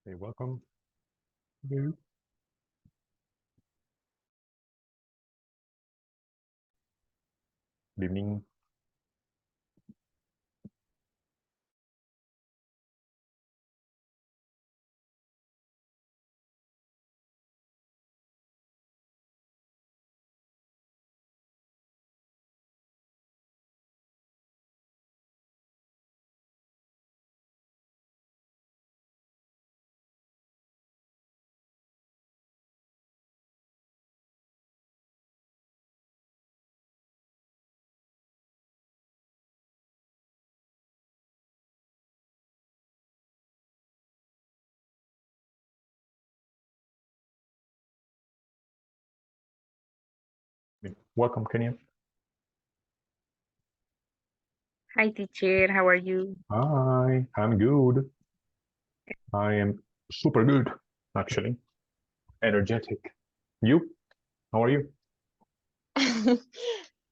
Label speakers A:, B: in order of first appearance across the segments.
A: Say welcome. Good evening. Welcome, Kenya.
B: Hi, teacher. How are you?
A: Hi, I'm good. I am super good, actually. Energetic. You? How are you?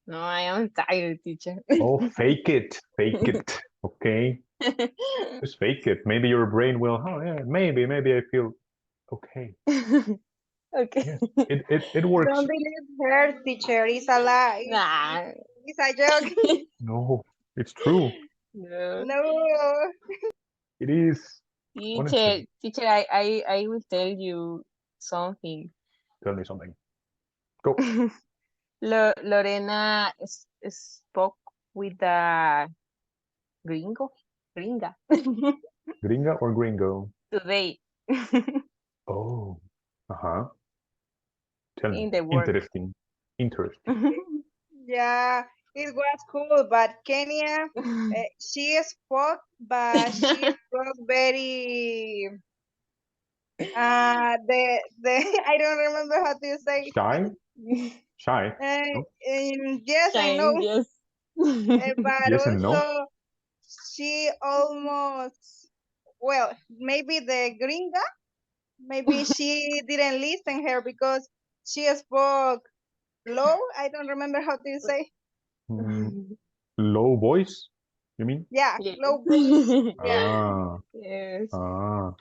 B: No, I am tired, teacher.
A: Oh, fake it. Fake it. Okay. Just fake it. Maybe your brain will, oh yeah, maybe I feel okay.
B: Okay.
A: Yes. It works.
C: Don't believe her, teacher. It's a lie.
B: Nah.
C: It's a joke.
A: No, it's true.
B: No.
C: No.
A: It is. Honestly.
B: Teacher, I will tell you something.
A: Tell me something. Go.
B: Lorena spoke with the gringa
A: Gringa or gringo?
B: today
A: Oh. Uh-huh. Tell me.
B: in the work.
A: Interesting. Interesting.
C: Yeah, it was cool, but Kenya, she spoke, but she spoke very, the, I don't remember how to say.
A: Shy? Shy? No?
C: Yes, I know.
B: Shine, yes.
C: But
A: Yes and no?
C: also she almost, well, maybe the gringa, maybe she didn't listen her because she spoke low. I don't remember how to say.
A: Mm, low voice, you mean?
C: Yeah,
B: Yeah.
C: low voice. Yeah.
A: Ah,
B: Yes.
A: ah,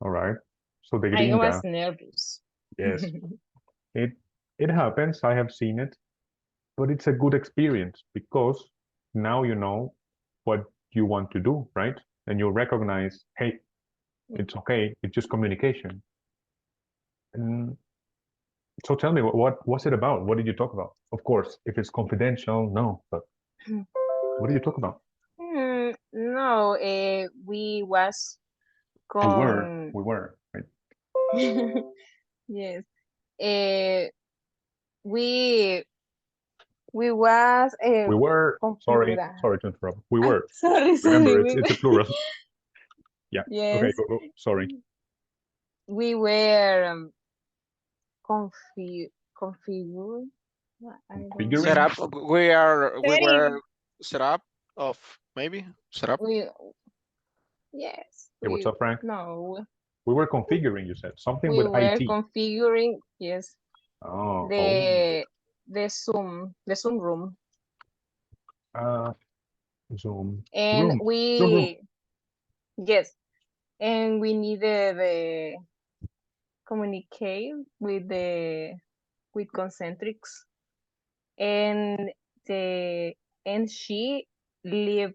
A: all right. So the
B: I
A: gringa,
B: was nervous.
A: yes, it it happens. I have seen it, but it's a good experience because now you know what you want to do, right? And you recognize, hey, it's okay. It's just communication. And so tell me, what was it about? What did you talk about? Of course, if it's confidential, no. But what did you talk about?
B: No, we was
A: We were,
B: con
A: right?
B: yes. Uh, we we was
A: We were.
B: con
A: Sorry,
B: figura.
A: sorry to interrupt. We
B: Ay,
A: were.
B: sorry, sorry.
A: Remember, it's a plural. Yeah. Okay.
B: Yes,
A: Go. Sorry.
B: we were configure. I don't
A: Figuring.
D: Set
B: know.
D: up. We were
C: Setting.
D: set up of maybe set up.
B: We yes.
A: Hey, what's up, Frank?
B: No.
A: We were configuring. You said something
B: We
A: with
B: were
A: IT.
B: configuring yes
A: Oh.
B: the Zoom room,
A: Uh, Zoom
B: and
A: room. Zoom room.
B: we yes, and we needed communicate with concentrics, and the and she live,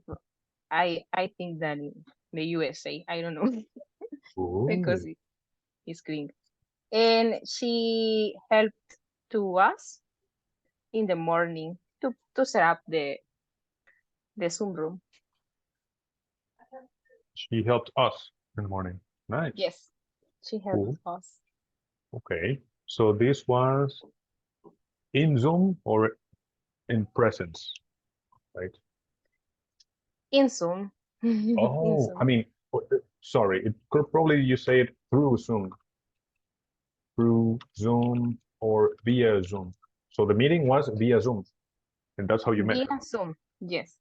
B: I think that in the USA, I don't know because
A: Oh.
B: it's green, and she helped to us in the morning to set up the Zoom room.
A: She helped us in the morning. Nice.
B: Yes, she helped
A: Cool.
B: us
A: Okay. So this was in Zoom or in presence, right?
B: in Zoom. In
A: Oh, I
B: Zoom.
A: mean, sorry. It could probably you say it through Zoom or via Zoom. So the meeting was via Zoom, and that's how you met her.
B: Via Zoom. Yes,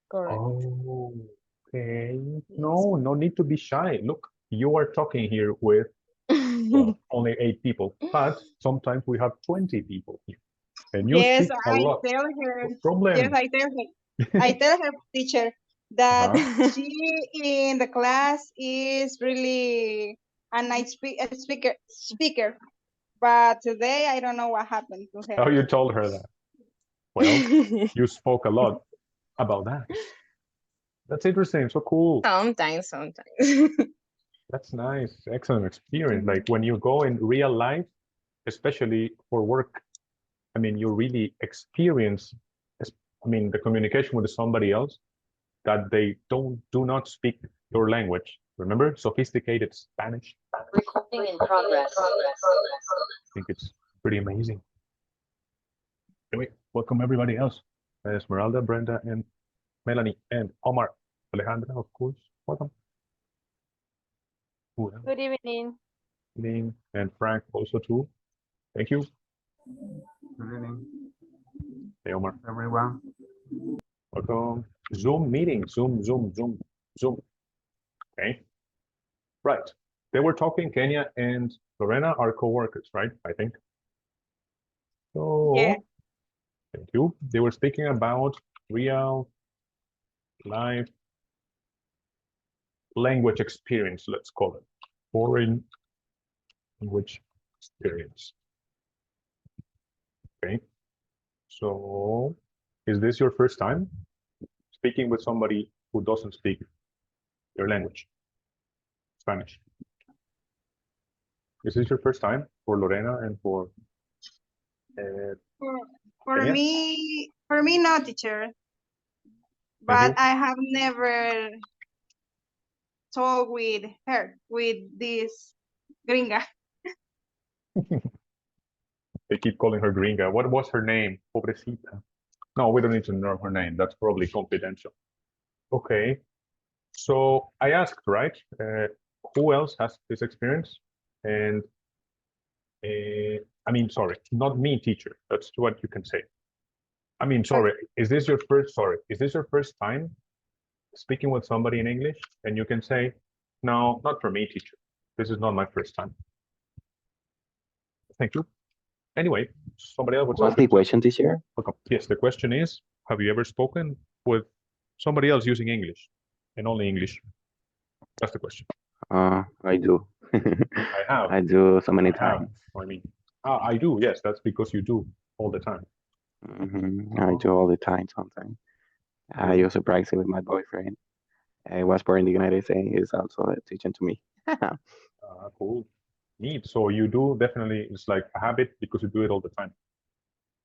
B: correct.
A: Oh, okay.
B: Yes.
A: No, no need to be shy. Look, you are talking here with, well, only 8 people, but sometimes we have 20 people here, and you
C: Yes,
A: speak a
C: I
A: lot.
C: tell her.
A: No
C: Yes,
A: problem.
C: I tell her. I tell her, teacher. that
A: Uh-huh.
C: she in the class is really a nice speaker. But today I don't know what happened to
A: Oh,
C: her.
A: you told her that. Well, you spoke a lot about that. That's interesting. So cool.
B: Sometimes.
A: That's nice. Excellent experience. Like when you go in real life, especially for work, I mean, you really experience, I mean, the communication with somebody else that they do not speak your language. Remember, sophisticated Spanish. I
E: Recording in progress.
A: think it's pretty amazing. Anyway, welcome everybody else. Esmeralda, Brenda, and Melanie, and Omar, Alejandra, of course. Welcome. Who else?
E: Good evening.
A: Lynn and Frank also too. Thank you.
F: Good evening,
A: Hey, Omar.
F: everyone.
A: Welcome. Zoom meeting. Zoom. Okay. Right. They were talking, Kenya and Lorena are co-workers, right? I think.
C: Yeah.
A: So, thank you. They were speaking about real life language experience, let's call it. Foreign language experience. Okay. So, is this your first time speaking with somebody who doesn't speak your language, Spanish? Is this your first time for Lorena and for
C: For, for
A: Kenya?
C: me, no, teacher. But
A: Mhm.
C: I have never talked with her, with this gringa.
A: They keep calling her Gringa. What was her name? Pobrecita. No, we don't need to know her name. That's probably confidential. Okay. So I asked, right? Who else has this experience? And I mean, sorry, not me, teacher. That's what you can say. I mean, sorry, is this your first, sorry, is this your first time speaking with somebody in English? And you can say, no, not for me, teacher. This is not my first time. Thank you. Anyway, somebody else would
G: What's
A: say,
G: the question, teacher?
A: okay. Yes, the question is, have you ever spoken with somebody else using English and only English? That's the question.
G: I do.
A: I have.
G: I do so many
A: I have.
G: times.
A: I mean, I do. Yes, that's because you do all the time.
G: I do all the time sometimes. I
A: Cool.
G: also practice with my boyfriend. I was born in the United States. He's also teaching to me.
A: Cool. Neat. So you do definitely. It's like a habit because you do it all the time.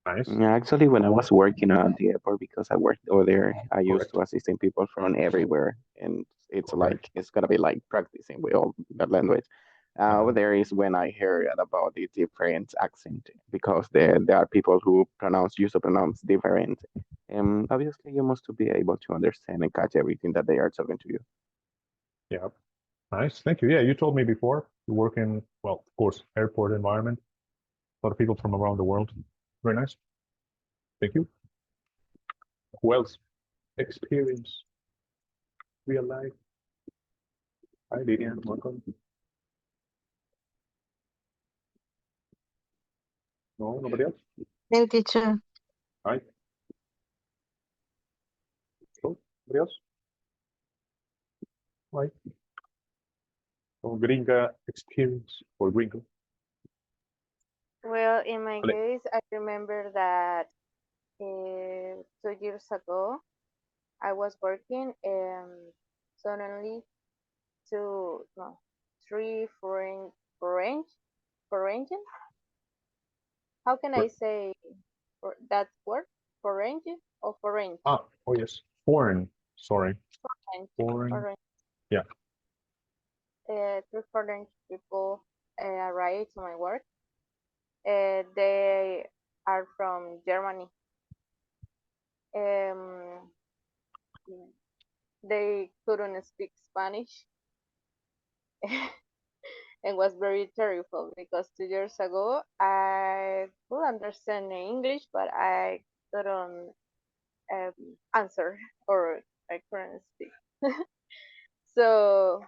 A: Nice.
G: Actually, when I was working at the airport, because I worked over there, I used
A: Correct.
G: to assisting people from everywhere, and it's
A: Correct.
G: like it's gonna be like practicing with all that language. Over there is when I heard about the different accent because there are people who use to pronounce different. And obviously, you must to be able to understand and catch everything that they are talking to you.
A: Yeah. Nice. Thank you. Yeah, you told me before you work in, well, of course, airport environment. A lot of people from around the world. Very nice. Thank you. Who else? Experience, real life. Hi, Lilian. Welcome. No, nobody else?
E: Hey, teacher.
A: Hi. Oh, nobody else? Hi. Oh, gringa experience or gringo.
E: Well, in my
A: Ale-
E: case, I remember that 2 years ago, I was working and suddenly two, no, three foreign, how can I
A: for-
E: say that word? Foreign or foreign?
A: oh yes. Foreign. Sorry.
E: Foreign,
A: Foreign.
E: foreign.
A: Yeah.
E: Three foreign people arrived to my work. They are from Germany. Um, they couldn't speak Spanish and was very terrible because 2 years ago I could understand English, but I couldn't um, answer or I couldn't speak. So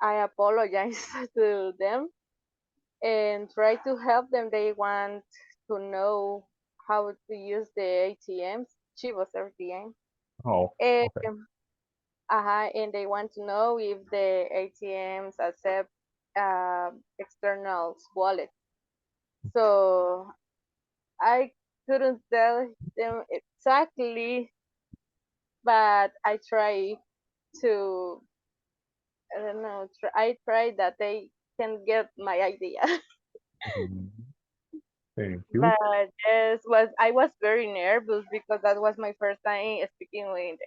E: I apologized to them and try to help them. They want to know how to use the ATMs, Chivos ATM.
A: Oh, okay.
E: Um, and they want to know if the ATMs accept external wallet. So I couldn't tell them exactly, but I try to, I don't know, I try that they can get my idea.
A: Mhm. Thank you.
E: But yes, I was very nervous because that was my first time speaking with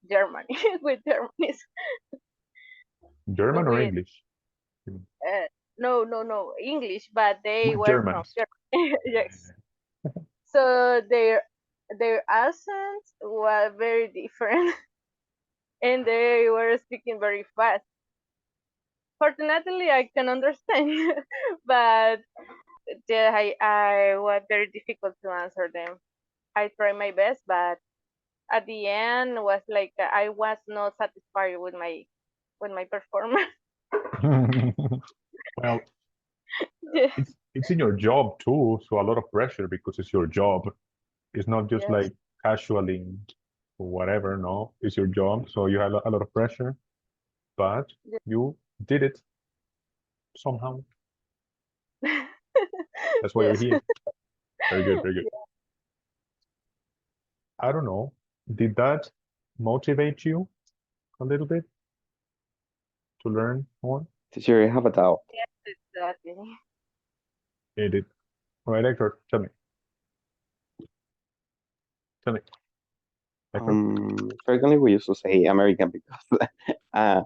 E: German with Germans
A: German or
E: with
A: English? Mm.
E: no English, but they
A: With
E: were from
A: Germans.
E: Germany. Yes, so their accents were very different, and they were speaking very fast. Fortunately, I can understand, but yeah, I was very difficult to answer them. I tried my best, but at the end was like I was not satisfied with my performance.
A: Well,
E: Yes,
A: it's in your job too, so a lot of pressure because it's your job. It's not just
E: yes,
A: like casually or whatever, no. It's your job, so you have a lot of pressure, but
E: yes.
A: you did it somehow. That's why you're
E: Yes.
A: here. Very good, very good. I don't know. Did that motivate you a little bit to learn more?
G: Teacher, I have a doubt.
E: Yes, exactly.
A: It did. All right, Hector, tell me. Tell me. Hector?
G: Certainly we used to say American because uh,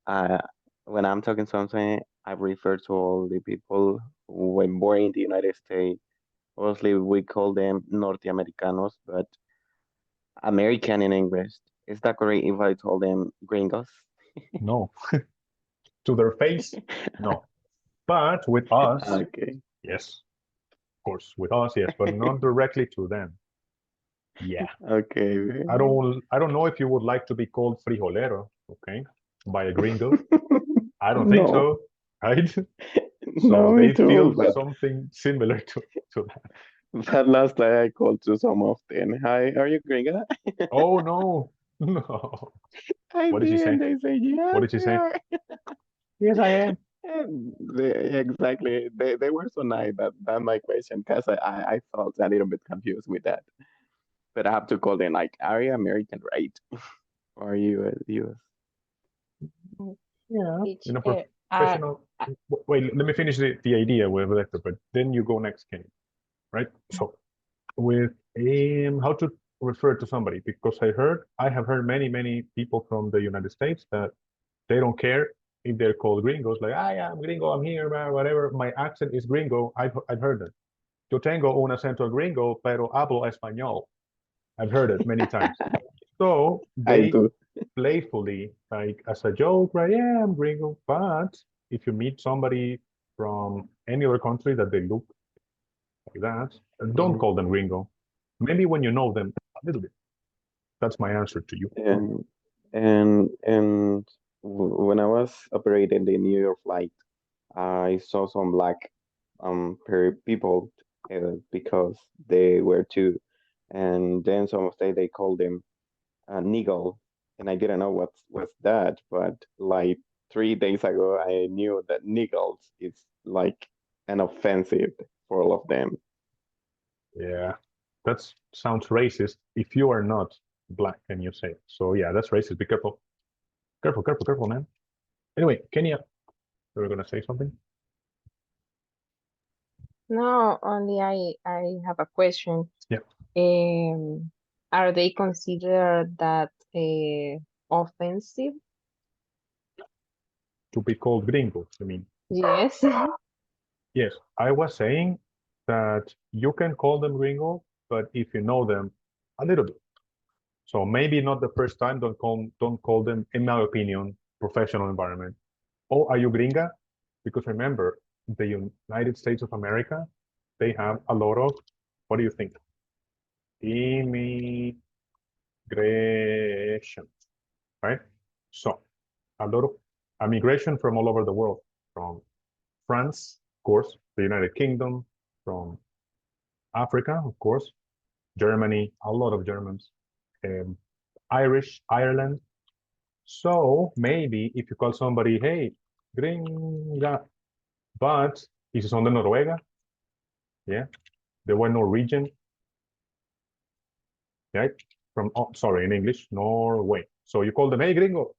G: uh, when I'm talking something, I refer to all the people who were born in the United States. Obviously, we call them Norteamericanos, but American in English. Is that correct if I told them gringos?
A: No. To their face? No. But with us,
G: Okay.
A: yes. Of course, with us, yes, but not directly to them. Yeah.
G: Okay.
A: I don't know if you would like to be called frijolero, okay, by a gringo. I don't think
G: No,
A: so, right? So
G: no, me
A: they
G: too.
A: feel
G: But
A: something similar to that.
G: that last time I called to some of them, hi, are you gringa?
A: Oh no, no.
G: I
A: What did she
G: did,
A: say?
G: and they say,
A: What
G: yes,
A: did she
G: we
A: say?
G: are.
A: Yes, I am.
G: And exactly. They were so nice that my question, because I felt a little bit confused with that. But I have to call them like, are you American, right? Or are you US?
A: Yeah,
B: Each,
A: in a
B: uh,
A: professional. Wait, let me finish the idea with Hector, but then you go next, Kenny. Right? So with how to refer to somebody, because I have heard many people from the United States that they don't care if they're called gringos, like I am gringo, I'm here, whatever. My accent is gringo. I've heard that. Yo tengo un acento gringo, pero hablo español. I've heard it many times. So
G: I
A: they
G: do.
A: playfully, like as a joke, right? Yeah, I'm gringo. But if you meet somebody from any other country that they look like that, don't
G: Mhm.
A: call them gringo. Maybe when you know them a little bit. That's my answer to you.
G: And when I was operating the New York flight, I saw some black people because they were two, and then some of they called them niggle, and I didn't know what's that, but like 3 days ago, I knew that niggles is like an offensive for all of them.
A: Yeah, that sounds racist if you are not black and you say it. So yeah, that's racist. Be careful. Careful, careful, careful, man. Anyway, Kenya, you were gonna say something?
B: no, only I have a question.
A: Yeah.
B: Um, are they considered that offensive?
A: To be called gringos, I mean.
B: Yes.
A: Yes, I was saying that you can call them gringo, but if you know them a little bit. So maybe not the first time, don't call them, in my opinion, professional environment. Oh, are you gringa? Because remember, the United States of America, they have a lot of, what do you think? Immigration, right? So a lot of immigration from all over the world, from France, of course, the United Kingdom, from Africa, of course, Germany, a lot of Germans, um, Irish, Ireland. So maybe if you call somebody, hey, gringa, but y si son de Noruega, yeah, they were Norwegian, right? From, oh, sorry, in English, Norway. So you call them, hey, gringo.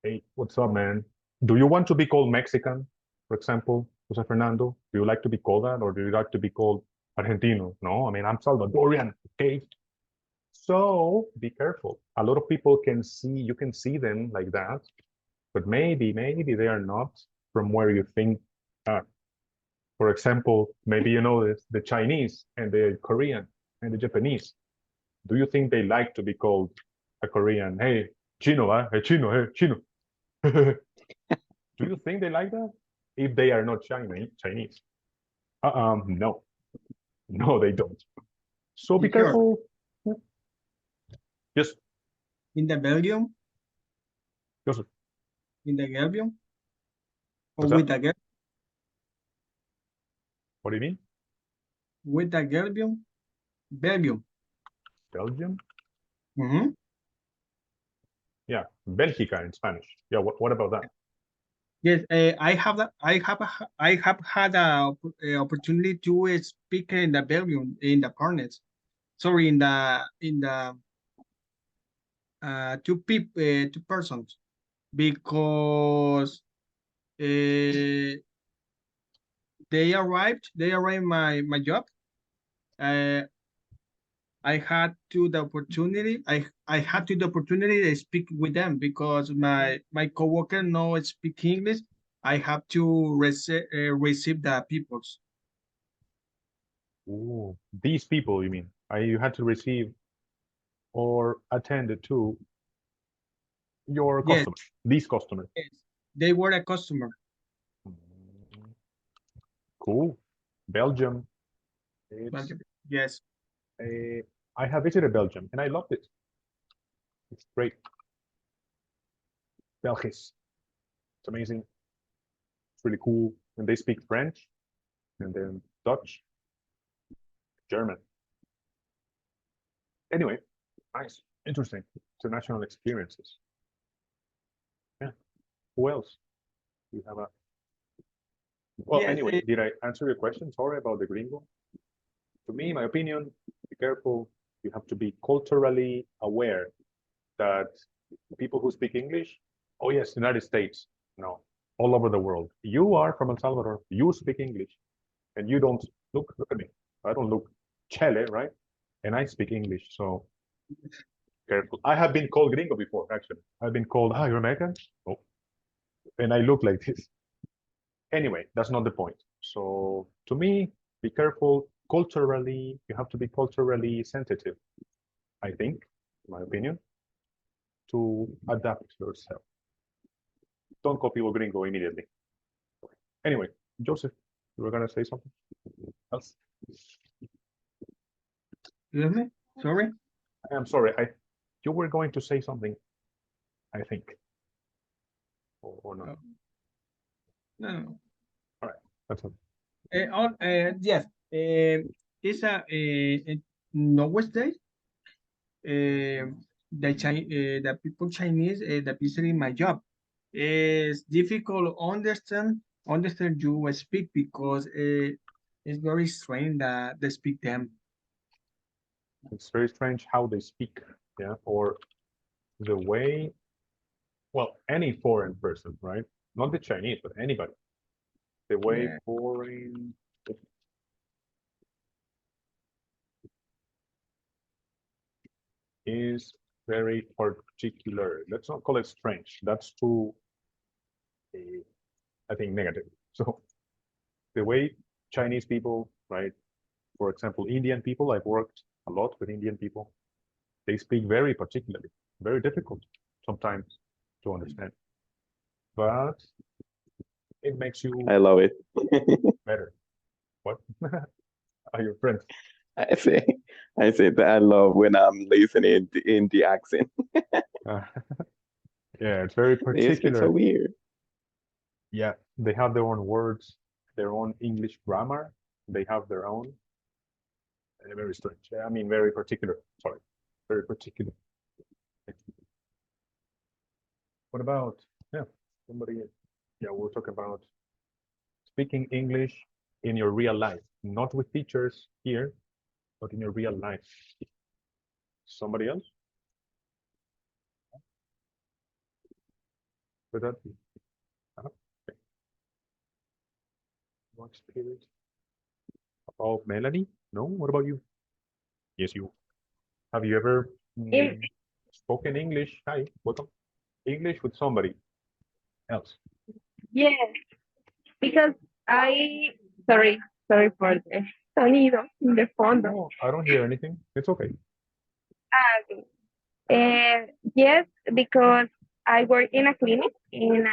A: Hey, what's up, man? Do you want to be called Mexican, for example, Jose Fernando? Do you like to be called that, or do you like to be called Argentino? No, I mean, I'm Salvadorian, okay? So be careful. A lot of people can see, you can see them like that, but maybe they are not from where you think are. For example, maybe you know this, the Chinese and the Korean and the Japanese. Do you think they like to be called a Korean? Hey, Chino, hey, Chino, hey, Chino. Do you think they like that? If they are not Chinese? No, no, they don't. So be
F: Teacher,
A: careful. Yes,
F: in the Belgium,
A: Joseph.
F: in the Belgium, or
A: What's
F: with
A: that?
F: the
A: What do you mean?
F: with the Belgium, Belgium.
A: Belgium?
F: Mm-hmm.
A: Yeah, Belgica in Spanish. Yeah, what about that?
F: Yes, I have had a opportunity to speak in the Belgium in the partners. Sorry, in the two persons, because they arrived my job. Uh, I had to the opportunity. I had to the opportunity to speak with them because my coworker no speak English. I have to receive the peoples.
A: Ooh, these people, you mean? You had to receive or attend to your
F: Yes,
A: customers, these customers.
F: yes, they were a customer.
A: Mm, cool. Belgium. It's
F: Belgium. Yes,
A: a, I have visited Belgium and I loved it. It's great. Belgisch. It's amazing. It's really cool. And they speak French and then Dutch, German. Anyway, nice, interesting. International experiences. Yeah. Who else? You have a well,
F: yes,
A: anyway, did I answer your question? Sorry about the gringo. To me, my opinion, be careful. You have to be culturally aware that people who speak English, oh yes, United States, no, all over the world. You are from El Salvador, you speak English, and you don't look at me. I don't look Chile, right? And I speak English, so careful. I have been called gringo before, actually. I've been called, ah, you're American? Oh, and I look like this. Anyway, that's not the point. So to me, be careful. Culturally, you have to be culturally sensitive, I think, in my opinion, to adapt yourself. Don't copy people gringo immediately. Anyway, Joseph, you were gonna say something else?
F: excuse me. Sorry.
A: I'm sorry, you were going to say something, I think. Or not.
F: Oh, no.
A: All right, that's it.
F: Yes. It's a Norwest Day. The people Chinese that visiting my job is difficult understand you speak because it's very strange that they speak them.
A: It's very strange how they speak, yeah, or the way, well, any foreign person, right? Not the Chinese, but anybody. The way
F: Yeah.
A: foreign is very particular. Let's not call it strange. That's too, I think, negative. So the way Chinese people, right? For example, Indian people, I've worked a lot with Indian people. They speak very particularly, very difficult sometimes to understand. But it makes you
G: I love it.
A: better. What are your friends?
G: I say, I say that I love when I'm listening in the accent.
A: Uh, yeah, it's very
G: They speak so
A: particular.
G: weird.
A: Yeah, they have their own words, their own English grammar. They have their own. Very strange. I mean, very particular. Sorry, very particular. What about, somebody, we'll talk about speaking English in your real life, not with teachers here, but in your real life. Somebody else? Would that be? Okay. What spirit? Oh, Melanie? No? What about you? Yes, you. Have you ever spoken English? Hi, welcome. English with somebody else?
H: Yes, because I, sorry, sorry for the sonido in the fondo.
A: No, I don't hear anything. It's okay.
H: Okay. Yes, because I work in a clinic, in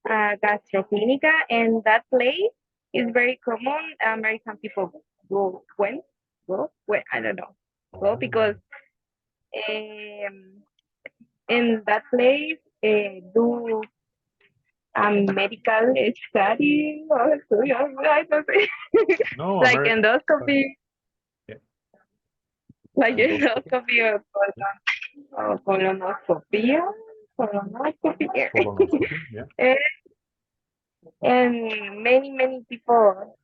H: a gastroclinica, and that place is very common. American people go, I don't know, go because in that place do medical study or I don't know,
A: No,
H: like endoscopy,
A: yeah.
H: like
A: Endoscopy?
H: endoscopy or colonoscopy, colonoscopy,
A: Colonoscopy, yeah.
H: and, and many people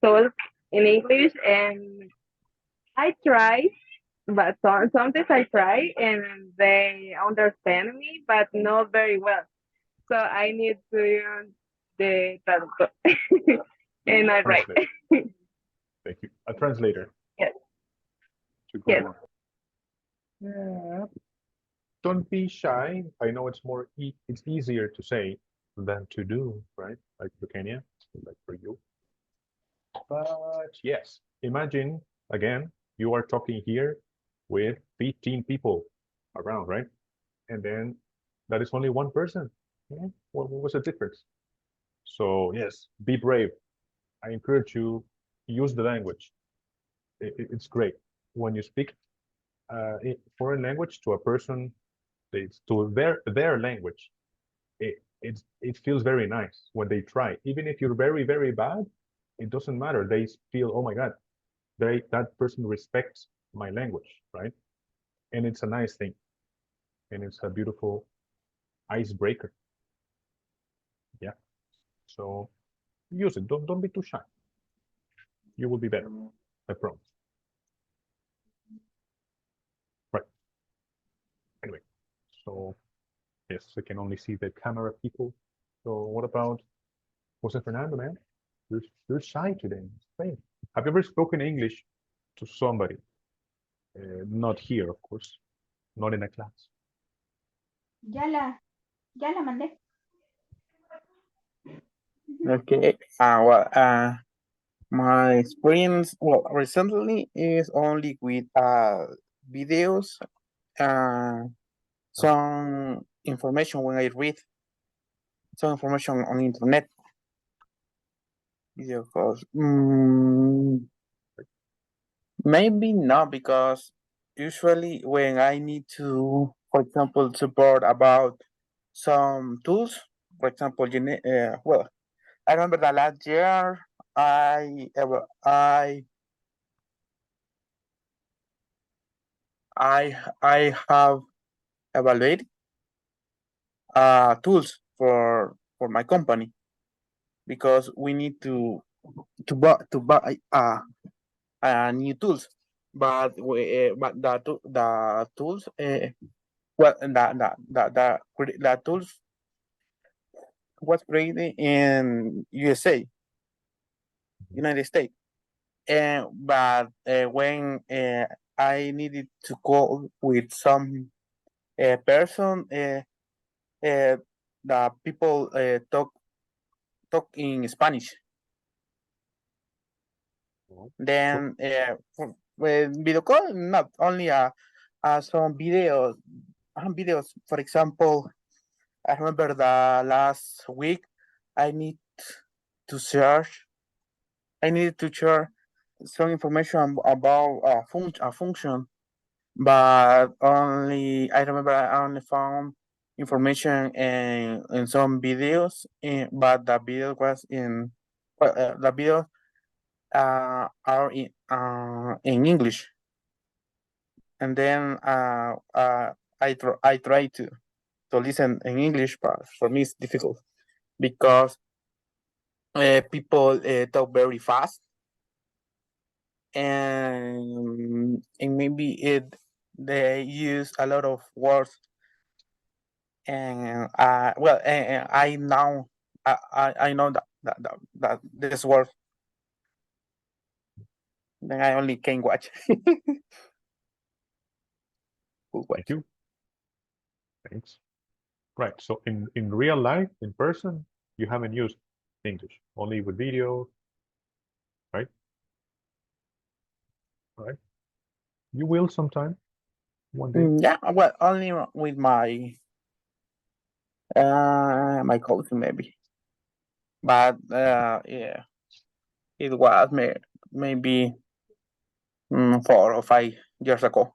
H: talk in English, and I try, but sometimes I try and they understand me, but not very well. So I need to use the traductor and I write.
A: Translate. Thank you. A translator.
H: Yes.
A: To go
H: Yes.
A: on. Yeah. Don't be shy. I know it's it's easier to say than to do, right? Like for Kenya, like for you. But yes, imagine again, you are talking here with 15 people around, right? And then that is only one person. Yeah. What was the difference? So yes, be brave. I encourage you, use the language. It's great when you speak foreign language to a person, it's to their language. It feels very nice when they try. Even if you're very bad, it doesn't matter. They feel, oh my God, that person respects my language, right? And it's a nice thing, and it's a beautiful icebreaker. Yeah. So use it. Don't be too shy. You will be better. I promise. Right. Anyway, so yes, I can only see the camera people. So what about Jose Fernando, man? You're shy today. Spain. Have you ever spoken English to somebody? Not here, of course. Not in a class.
C: Ya la mandé.
G: Okay. My experience, well, recently is only with videos, some information when I read some information on internet. Video calls. Maybe not, because usually when I need to, for example, support about some tools, for example, well, I remember that last year I have evaluated tools for my company, because we need to buy new tools, but the tools well the tools was created in USA, United States, and but when I needed to call with some person, the people talk in Spanish. Then video call, not only some videos. For example, I remember the last week I need to search. I needed to share some information about a function, but I remember I only found information in some videos, but the video was the video are in English,
I: and then I try to listen in English, but for me it's difficult because people talk very fast, and maybe they use a lot of words, and and I know that this word, then I only can watch.
A: Thank you. Thanks. Right. So in real life, in person, you haven't used English, only with video, right? Right. You will sometime, one day.
I: Yeah, well, only with my my cousin maybe, but yeah, it was maybe 4 or 5 years ago.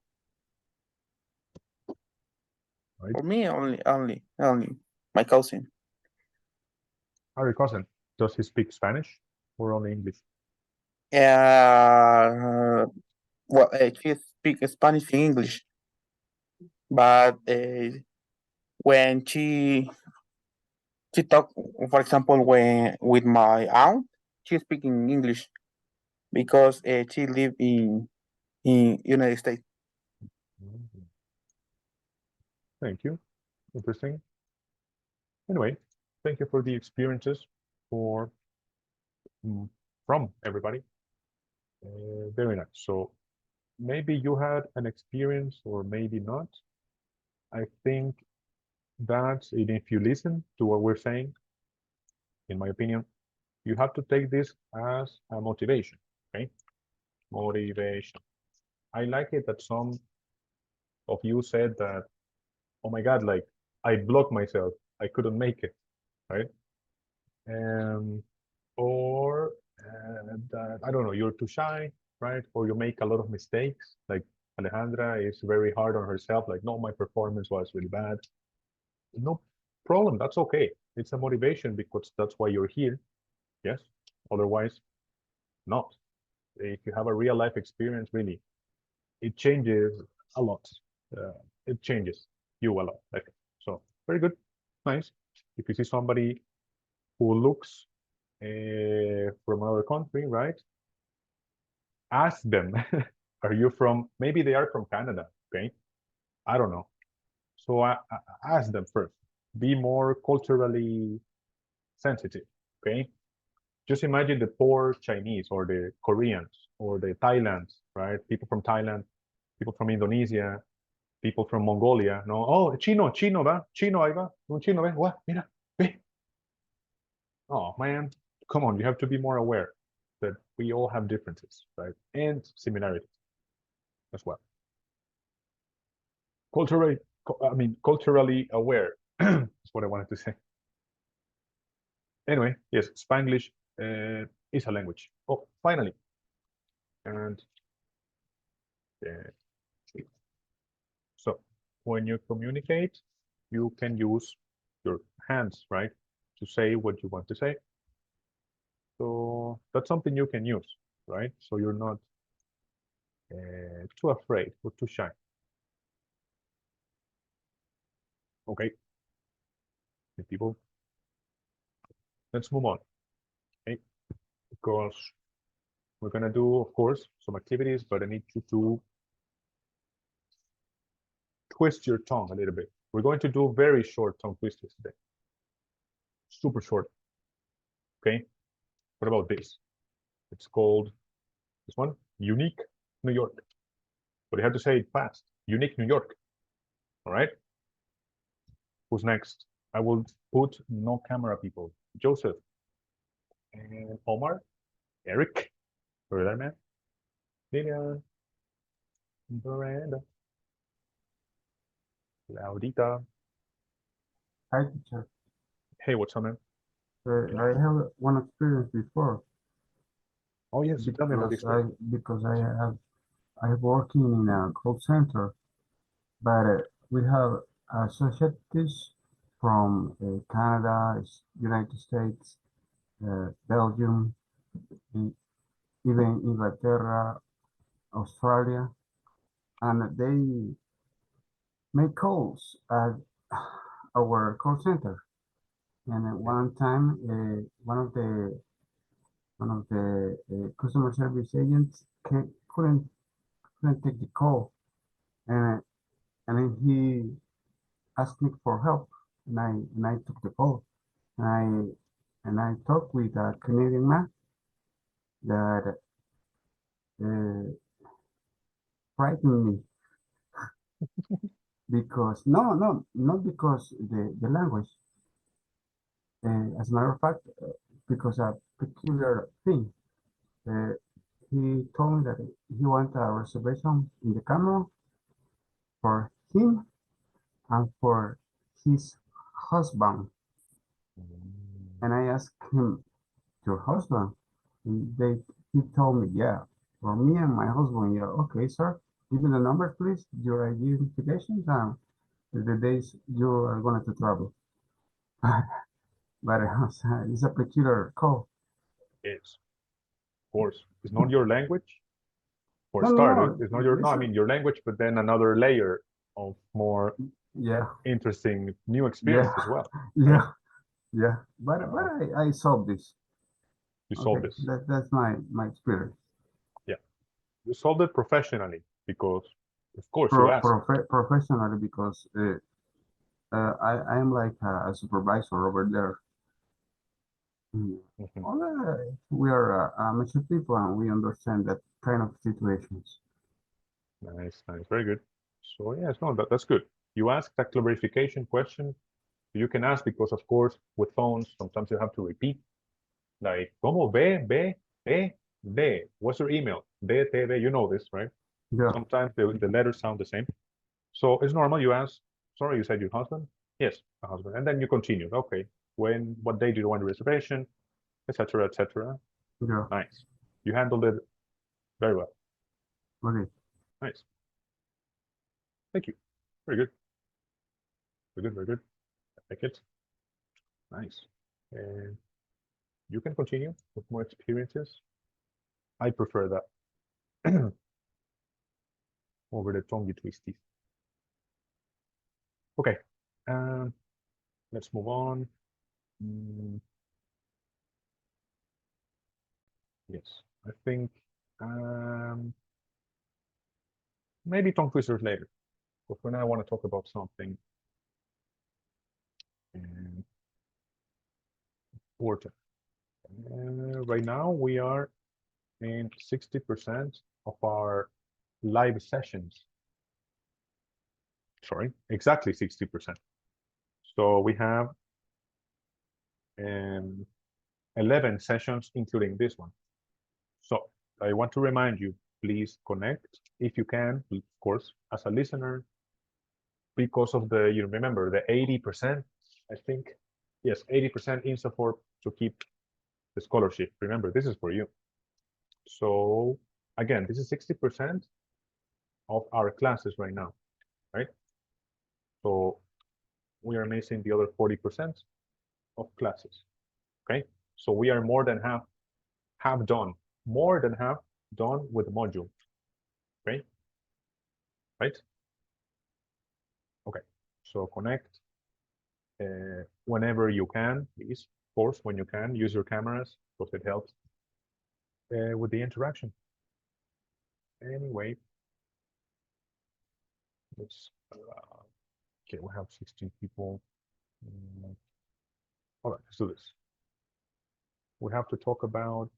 A: Right.
I: For me, only my cousin.
A: Our cousin, does he speak Spanish or only English?
I: Well, she speaks Spanish and English, but when she talk, for example, when with my aunt, she speaking English because she live in United States.
A: Mhm. Thank you. Interesting. Anyway, thank you for the experiences for from everybody. Very nice. So maybe you had an experience or maybe not. I think that if you listen to what we're saying, in my opinion, you have to take this as a motivation. Okay, motivation. I like it that some of you said that, oh my God, like I blocked myself, I couldn't make it, right? Um, or that I don't know, you're too shy, right? Or you make a lot of mistakes. Like Alejandra is very hard on herself. Like, no, my performance was really bad. No problem. That's okay. It's a motivation because that's why you're here. Yes. Otherwise, not. If you have a real life experience, really, it changes a lot. Uh, it changes you a lot. I think. So very good. Nice. If you see somebody who looks from another country, right? Ask them, are you from, maybe they are from Canada, okay? I don't know. So I ask them first. Be more culturally sensitive, okay? Just imagine the poor Chinese or the Koreans or the Thailands, right? People from Thailand, people from Indonesia, people from Mongolia. No, oh, chino, chino, va, chino, ahí va, un chino, ve, what, mira, ve. Oh man, come on, you have to be more aware that we all have differences, right? And similarities as well. Culturally, I mean, culturally aware is what I wanted to say. Anyway, yes, Spanglish is a language. Oh, finally, and uh, so when you communicate, you can use your hands, right, to say what you want to say. So that's something you can use, right? So you're not too afraid or too shy. Okay, people, let's move on. Okay, because we're gonna do, of course, some activities, but I need you to twist your tongue a little bit. We're going to do very short tongue twisters today. Super short. Okay. What about this? It's called this one, Unique New York. But you have to say it fast. Unique New York. All right. Who's next? I will put no camera people. Joseph and Omar, Eric, where that man? Lilian, Miranda, Laudita.
J: Hi, teacher.
A: Hey, what's up, man?
J: I have one experience before
A: Oh yes, tell me about this.
J: because I have working in a call center, but we have associates from Canada, United States, Belgium, e- even Inglaterra, Australia. and they make calls at our call center. And at one time, one of the customer service agents couldn't take the call, and and then he asked me for help, and I took the call, and I talked with a Canadian man that uh, frightened me because not because the language. As a matter of fact, because a peculiar thing. Uh, he told me that he wanted a reservation in the camera for him and for his husband. And I asked him, "Your husband?" He told me, "Yeah, for me and my husband." Yeah, okay, sir. Give me the number, please. Your identifications and the days you are going to travel. But it's a peculiar call.
A: Yes, of course. It's not your language for
J: No, no,
A: starters.
J: no.
A: It's not your, no, I mean, your language, but then another layer of more
J: Yeah,
A: interesting new
J: yeah,
A: experience as well, right?
J: yeah, yeah. But I solved this.
A: You
J: Okay,
A: solved this.
J: that's my experience.
A: Yeah. You solved it professionally because, of course, you asked.
J: Professionally because I am like a supervisor over there. Mm.
A: Mhm.
J: We are mature people and we understand that kind of situations.
A: Nice, nice, very good. So yes, no, that's good. You asked a clarification question. You can ask because, of course, with phones, sometimes you have to repeat. Like, ¿cómo ve? What's your email? ve. You know this, right?
J: Yeah,
A: Sometimes the letters sound the same. So it's normal. You ask, sorry, you said your husband? Yes, a husband. And then you continue. Okay, what day do you want the reservation? Etc. Etc.
J: yeah.
A: Nice. You handled it very well.
J: Okay.
A: Nice. Thank you. Very good. Very good. Very good. I like it. Nice. And you can continue with more experiences. I prefer that over the tongue twisties. Okay. Um, let's move on. Mm, yes, I think maybe tongue twisters later. But for now, I want to talk about something important. Right now, we are in 60% of our live sessions. Sorry, exactly 60%. So we have 11 sessions, including this one. So I want to remind you, please connect if you can, of course, as a listener, because of you remember the 80%, I think, yes, 80% in support to keep the scholarship. Remember, this is for you. So again, this is 60% of our classes right now, right? So we are missing the other 40% of classes, okay? So we are more than half done, more than half done with the module, okay? Right? Okay, so connect whenever you can, please. Of course, when you can, use your cameras because it helps with the interaction. Anyway, let's, okay, we have 16 people. All right, let's do this. We have to talk about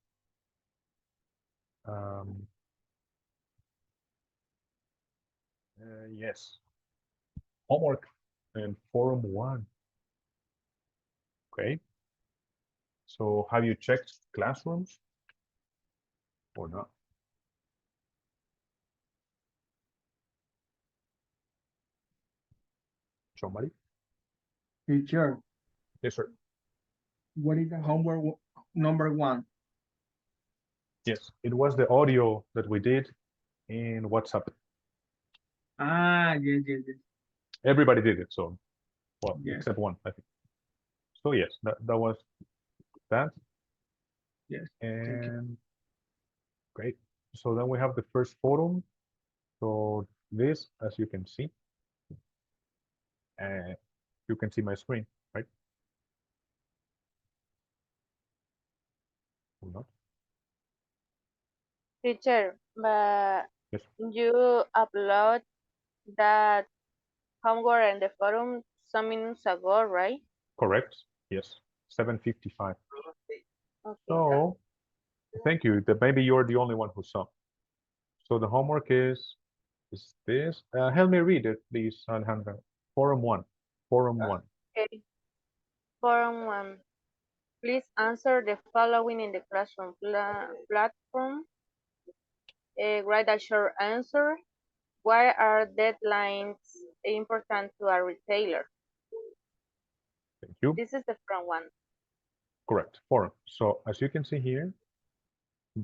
A: yes, homework and forum 1. Okay, so have you checked classrooms or not? Somebody?
F: Teacher,
A: Yes, sir.
F: what is the homework number 1?
A: Yes, it was the audio that we did in WhatsApp.
F: Ah, yes.
A: Everybody did it, so, well,
F: Yes.
A: except one, I think. So yes, that was that.
F: Yes. Thank you.
A: And great. So then we have the first forum. So this, as you can see, you can see my screen, right? Or not?
E: Teacher, but
A: Yes,
E: you upload that homework in the forum some minutes ago, right?
A: correct. Yes, 7:55.
E: Okay.
A: So, thank you. Maybe you're the only one who saw. So the homework is this. Help me read it, please, Alejandra. Forum 1. Forum 1.
E: Okay. Forum 1. Please answer the following in the classroom platform. Write a short answer. Why are deadlines important to a retailer?
A: Thank you.
E: This is the front one.
A: Correct. Forum. So as you can see here,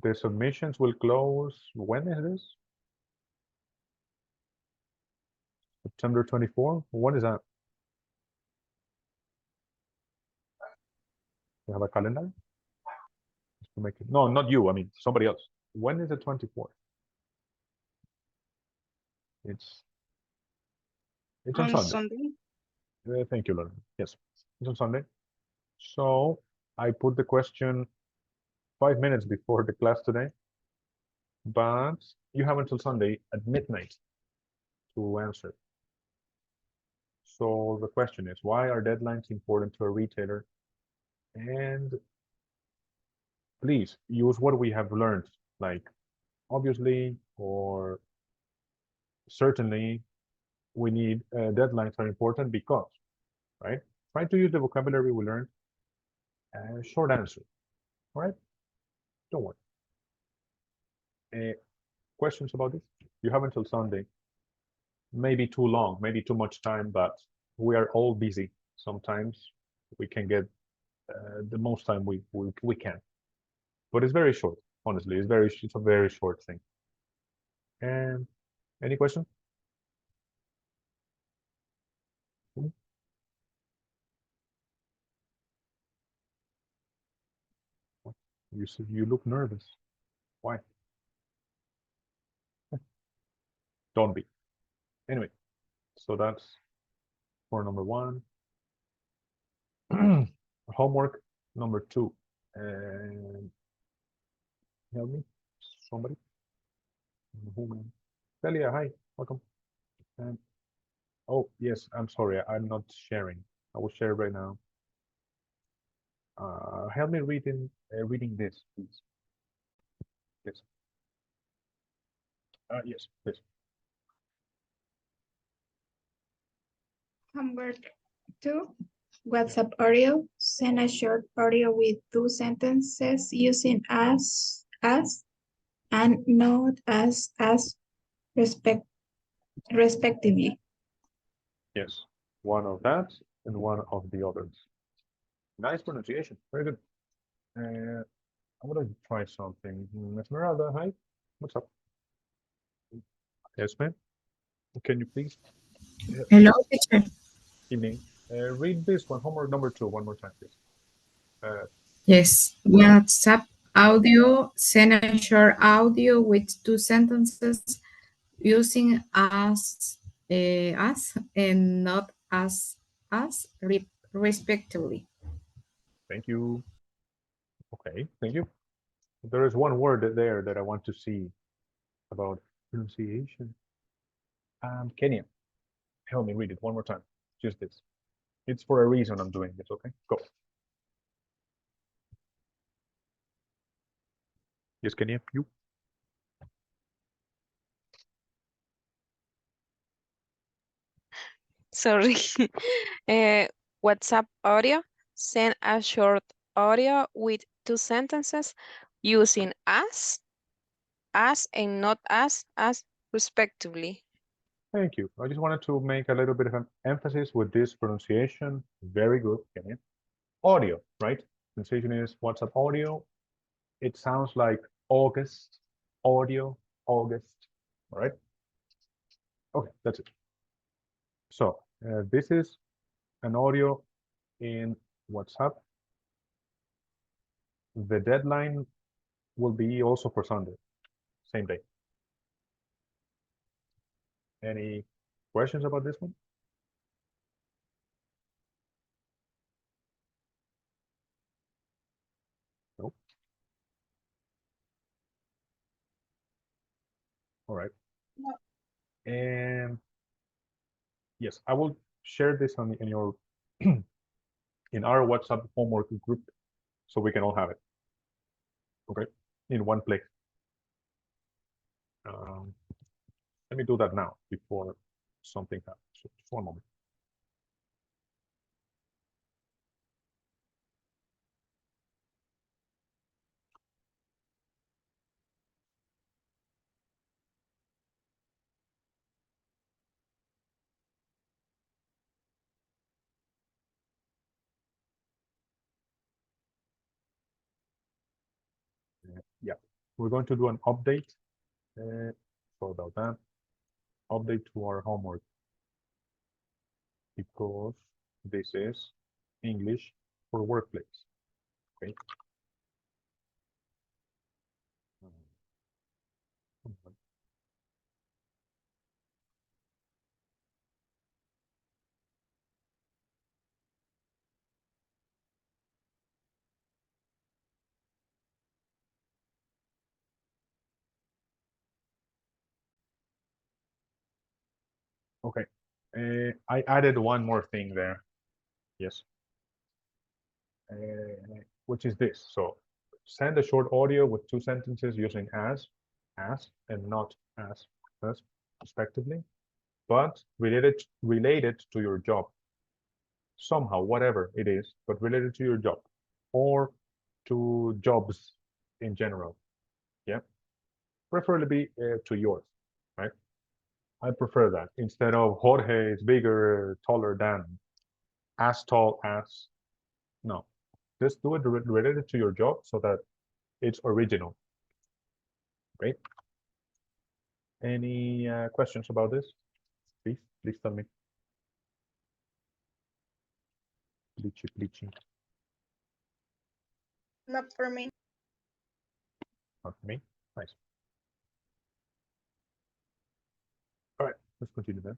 A: the submissions will close. When is this? September 24. What is that? You have a calendar? Just to make it. No, not you. I mean somebody else. When is the 24th? It's on
C: On
A: Sunday.
C: Sunday.
A: Thank you, Lauren. Yes, it's on Sunday. So I put the question 5 minutes before the class today, but you have until Sunday at midnight to answer. So the question is, why are deadlines important to a retailer? And please use what we have learned, like obviously or certainly we need deadlines are important because, right? Try to use the vocabulary we learned. Short answer, all right? Don't worry. Questions about this? You have until Sunday. Maybe too long, maybe too much time, but we are all busy. Sometimes we can get the most time we can, but it's very short. Honestly, it's a very short thing. And any question? You look nervous. Why? Don't be. Anyway, so that's for number 1. Homework number 2. And help me, somebody. Celia, hi, welcome. And oh yes, I'm sorry, I'm not sharing. I will share right now. Help me reading this, please. Yes. Yes, please.
K: Homework 2. WhatsApp audio. Send a short audio with 2 sentences using as, and not as, respectively.
A: Yes, one of that and one of the others. Nice pronunciation. Very good. I'm gonna try something. Esmeralda, hi. What's up? Yes, ma'am. Can you please?
L: Hello, teacher.
A: Evening. Read this one, homework number 2, one more time, please.
L: Yes, WhatsApp audio, send a short audio with 2 sentences using as and not as respectively.
A: Thank you. Okay, thank you. There is one word there that I want to see about pronunciation. Kenya, help me read it one more time. Just this. It's for a reason I'm doing this, okay? Go. Yes, Kenya, you.
M: Sorry. WhatsApp audio. Send a short audio with 2 sentences using as and not as respectively.
A: Thank you. I just wanted to make a little bit of an emphasis with this pronunciation. Very good, Kenya. Audio, right? Pronunciation is WhatsApp audio. It sounds like August, audio, August. All right. Okay, that's it. So this is an audio in WhatsApp. The deadline will be also for Sunday, same day. Any questions about this one? Nope. All right.
C: No.
A: And yes, I will share this on in your in our WhatsApp homework group so we can all have it. Okay, in one place. Let me do that now before something happens. Just one moment. Yeah, we're going to do an update. Sorry about that. Update to our homework because this is English for workplace. Okay. Okay. I added one more thing there. Yes. Which is this. So send a short audio with 2 sentences using as, and not as, respectively, but related to your job. Somehow, whatever it is, but related to your job or to jobs in general. Yeah. Preferably to yours, right? I prefer that instead of Jorge is bigger, taller than, as tall as. No, just do it related to your job so that it's original. Great. Any questions about this? Please tell me. Bleachy.
C: Not for me.
A: Not for me. Nice. All right, let's continue then.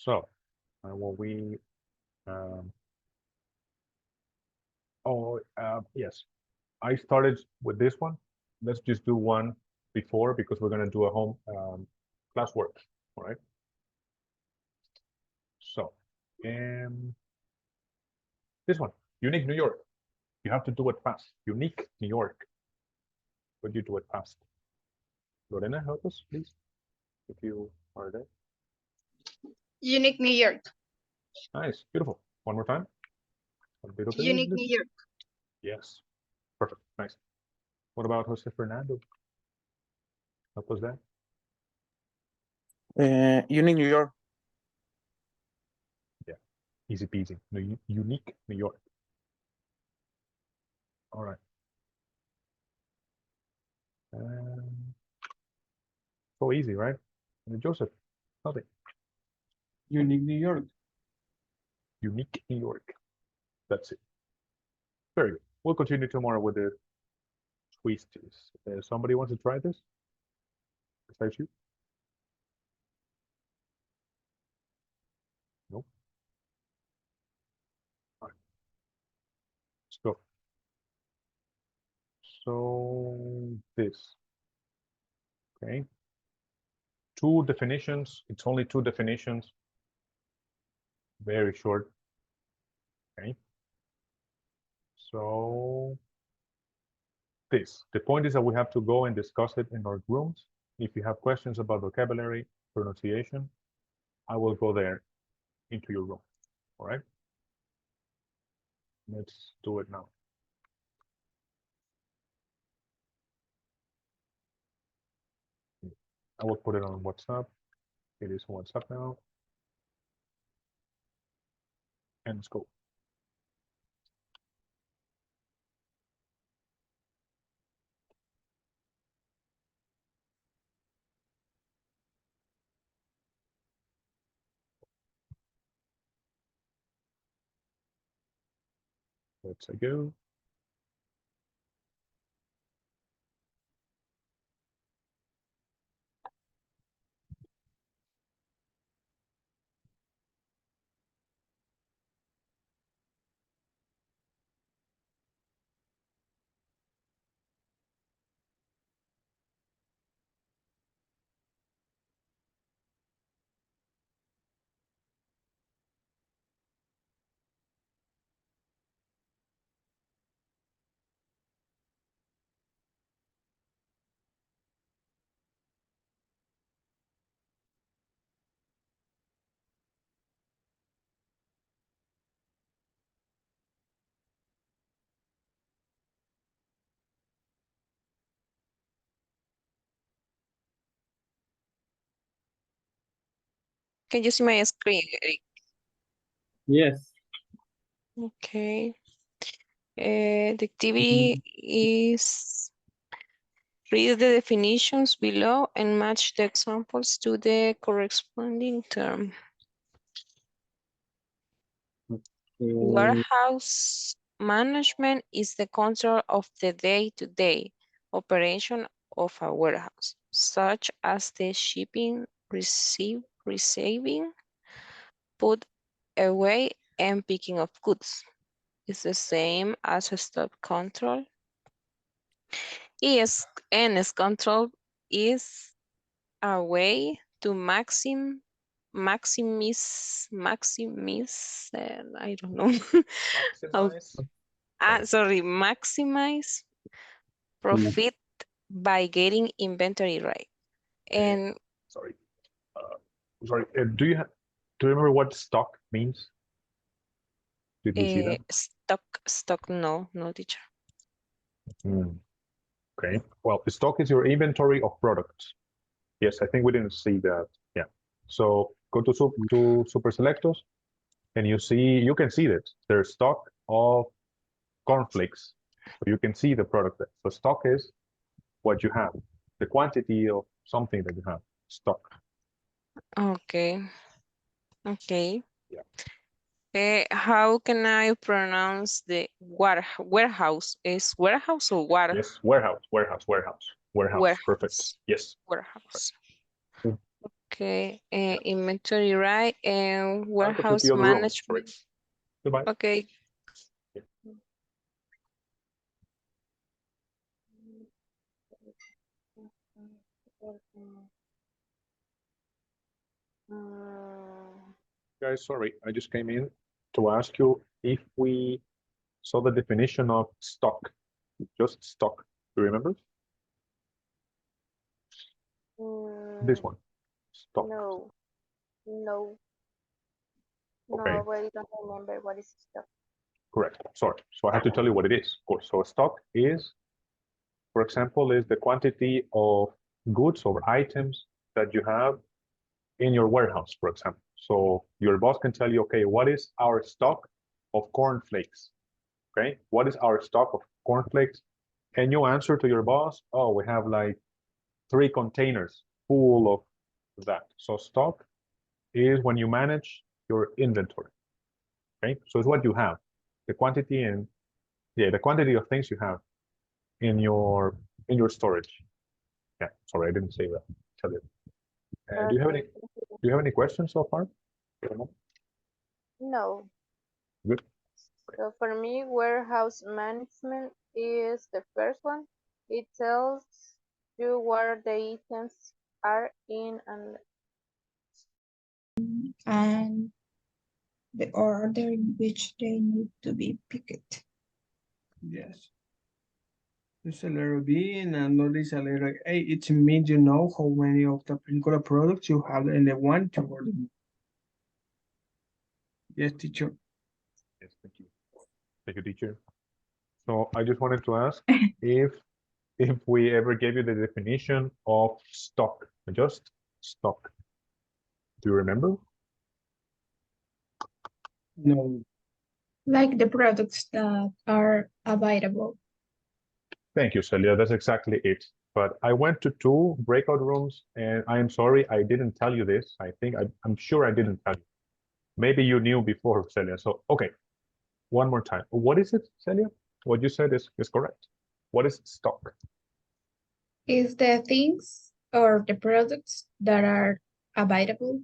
A: So, what we yes, I started with this one. Let's just do one before because we're going to do a home classwork. All right. So, this one, unique New York. You have to do it fast. Unique New York. Would you do it fast? Lorena, help us, please, if you are there.
C: Unique New York.
A: Nice, beautiful. One more time.
C: Unique New York.
A: Yes, perfect, nice. What about Jose Fernando? Help us there.
I: Unique New York.
A: Yeah, easy peasy. Unique New York. All right. So easy, right? And Joseph, nothing.
F: Unique New York.
A: Unique New York. That's it. Very good. We'll continue tomorrow with the twisties. Somebody wants to try this? Besides you? Nope. All right. Let's go. So this. Okay. 2 definitions. It's only 2 definitions. Very short. Okay. So this. The point is that we have to go and discuss it in our rooms. If you have questions about vocabulary, pronunciation, I will go there into your room. All right. Let's do it now. I will put it on WhatsApp. It is WhatsApp now. And let's go. Let's go.
M: Can you see my screen, Eric?
F: Yes.
M: Okay. The activity is read the definitions below and match the examples to the corresponding term. Warehouse management is the control of the day-to-day operation of a warehouse, such as the shipping, receiving, put away, and picking of goods. It's the same as a stock control. ES control is a way to maximize, I don't know. Maximize profit by getting inventory right. And
A: sorry. Sorry. Do you remember what stock means? Did you see that?
M: stock, no, teacher.
A: Okay. Well, stock is your inventory of products. Yes, I think we didn't see that. Yeah. So go to Super Selectos, and you can see that there's stock of cornflakes. So you can see the product there. So stock is what you have, the quantity of something that you have, stock.
M: Okay.
A: Yeah.
M: How can I pronounce the warehouse? Is warehouse or warehouse?
A: Yes, warehouse. Perfect. Yes.
M: Warehouse.
A: Right.
M: Okay. Inventory right and warehouse
A: the other
M: management.
A: room. Goodbye.
M: Okay.
A: Yeah. Guys, sorry, I just came in to ask you if we saw the definition of stock, just stock. Do you remember? This one, stock.
E: No,
A: Okay.
E: but I don't remember what is stock.
A: Correct. Sorry. So I have to tell you what it is, of course. So stock is, for example, is the quantity of goods or items that you have in your warehouse, for example. So your boss can tell you, okay, what is our stock of cornflakes? Okay, what is our stock of cornflakes? And you answer to your boss, oh, we have like 3 containers full of that. So stock is when you manage your inventory. Okay, so it's what you have, the quantity and the quantity of things you have in your storage. Yeah, sorry, I didn't say that. Tell you. Do you have any questions so far?
E: No.
A: Good.
E: So for me, warehouse management is the first one. It tells you where the items are in
K: And the order in which they need to be picked.
F: Yes. There's a letter B and another is a letter A. It means you know how many of the particular products you have in the one to order. Yes, teacher.
A: Yes, thank you. Thank you, teacher. So I just wanted to ask if we ever gave you the definition of stock, just stock. Do you remember?
F: No.
K: Like the products that are available.
A: Thank you, Celia. That's exactly it. But I went to 2 breakout rooms, and I am sorry I didn't tell you this. I'm sure I didn't tell you. Maybe you knew before, Celia. So, okay, one more time. What is it, Celia? What you said is correct. What is stock?
K: Is the things or the products that are available?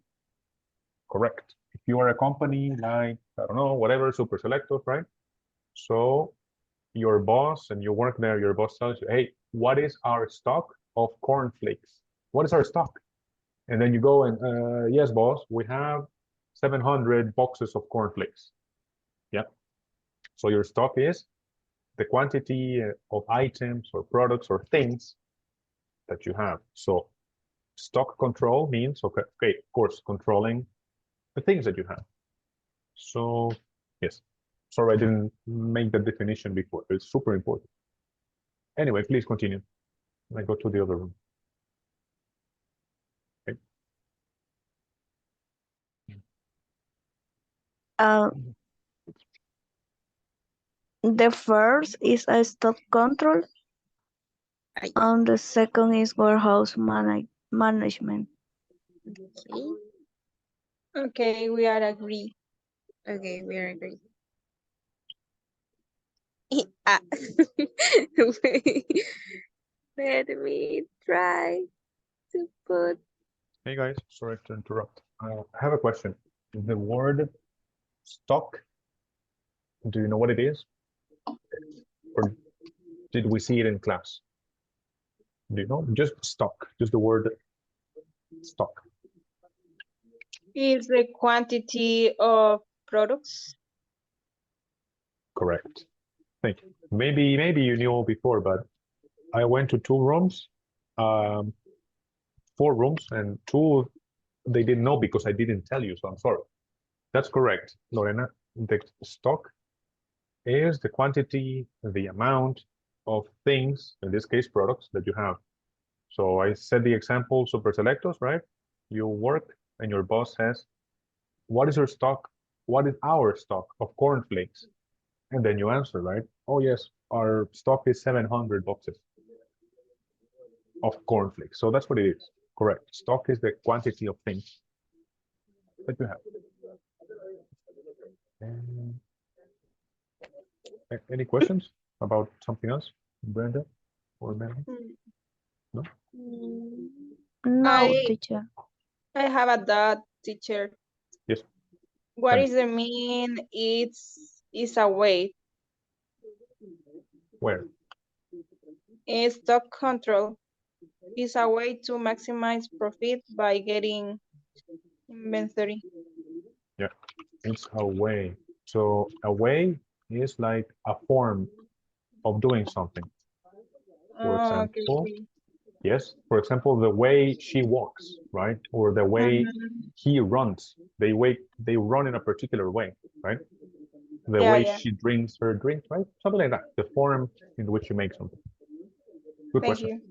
A: Correct. If you are a company like, I don't know, whatever, Super Selectos, right? So your boss, and you work there, your boss tells you, hey, what is our stock of cornflakes? What is our stock? And then you go and, yes, boss, we have 700 boxes of cornflakes. Yeah. So your stock is the quantity of items or products or things that you have. So stock control means, okay, of course, controlling the things that you have. So yes, sorry, I didn't make that definition before. It's super important. Anyway, please continue. I go to the other room. Okay.
N: Uh, the first is a stock control, and the second is warehouse management.
M: Okay.
B: Okay, we are agree.
M: Okay, we are agree. Ah. Wait. Let me try to put.
A: Hey guys, sorry to interrupt. I have a question. The word stock, do you know what it is? Or did we see it in class? Do you know? Just stock, just the word stock.
B: Is the quantity of products?
A: Correct. Thank you. Maybe you knew before, but I went to 2 rooms, 4 rooms, and 2 they didn't know because I didn't tell you, so I'm sorry. That's correct, Lorena. The stock is the quantity, the amount of things, in this case, products that you have. So I said the example, super selectos, right? You work and your boss says, what is your stock? What is our stock of cornflakes? And then you answer, right? Oh, yes, our stock is 700 boxes of cornflakes. So that's what it is. Correct. Stock is the quantity of things that you have. And any questions about something else, Brenda or Mary? No?
N: No,
B: I
N: teacher.
B: I have a doubt, teacher.
A: Yes.
B: What
A: Tell me.
B: is the mean? It's a way.
A: Where?
B: Stock control is a way to maximize profit by getting inventory.
A: Yeah, it's a way. So a way is like a form of doing something. For
B: Okay.
A: example, yes, for example, the way she walks, right? Or the way
B: Mhm.
A: he runs. They run in a particular way, right? The
B: Yeah,
A: way
B: yeah.
A: she drinks her drink, right? Something like that. The form in which you make something. Good
B: Thank
A: question.
B: you.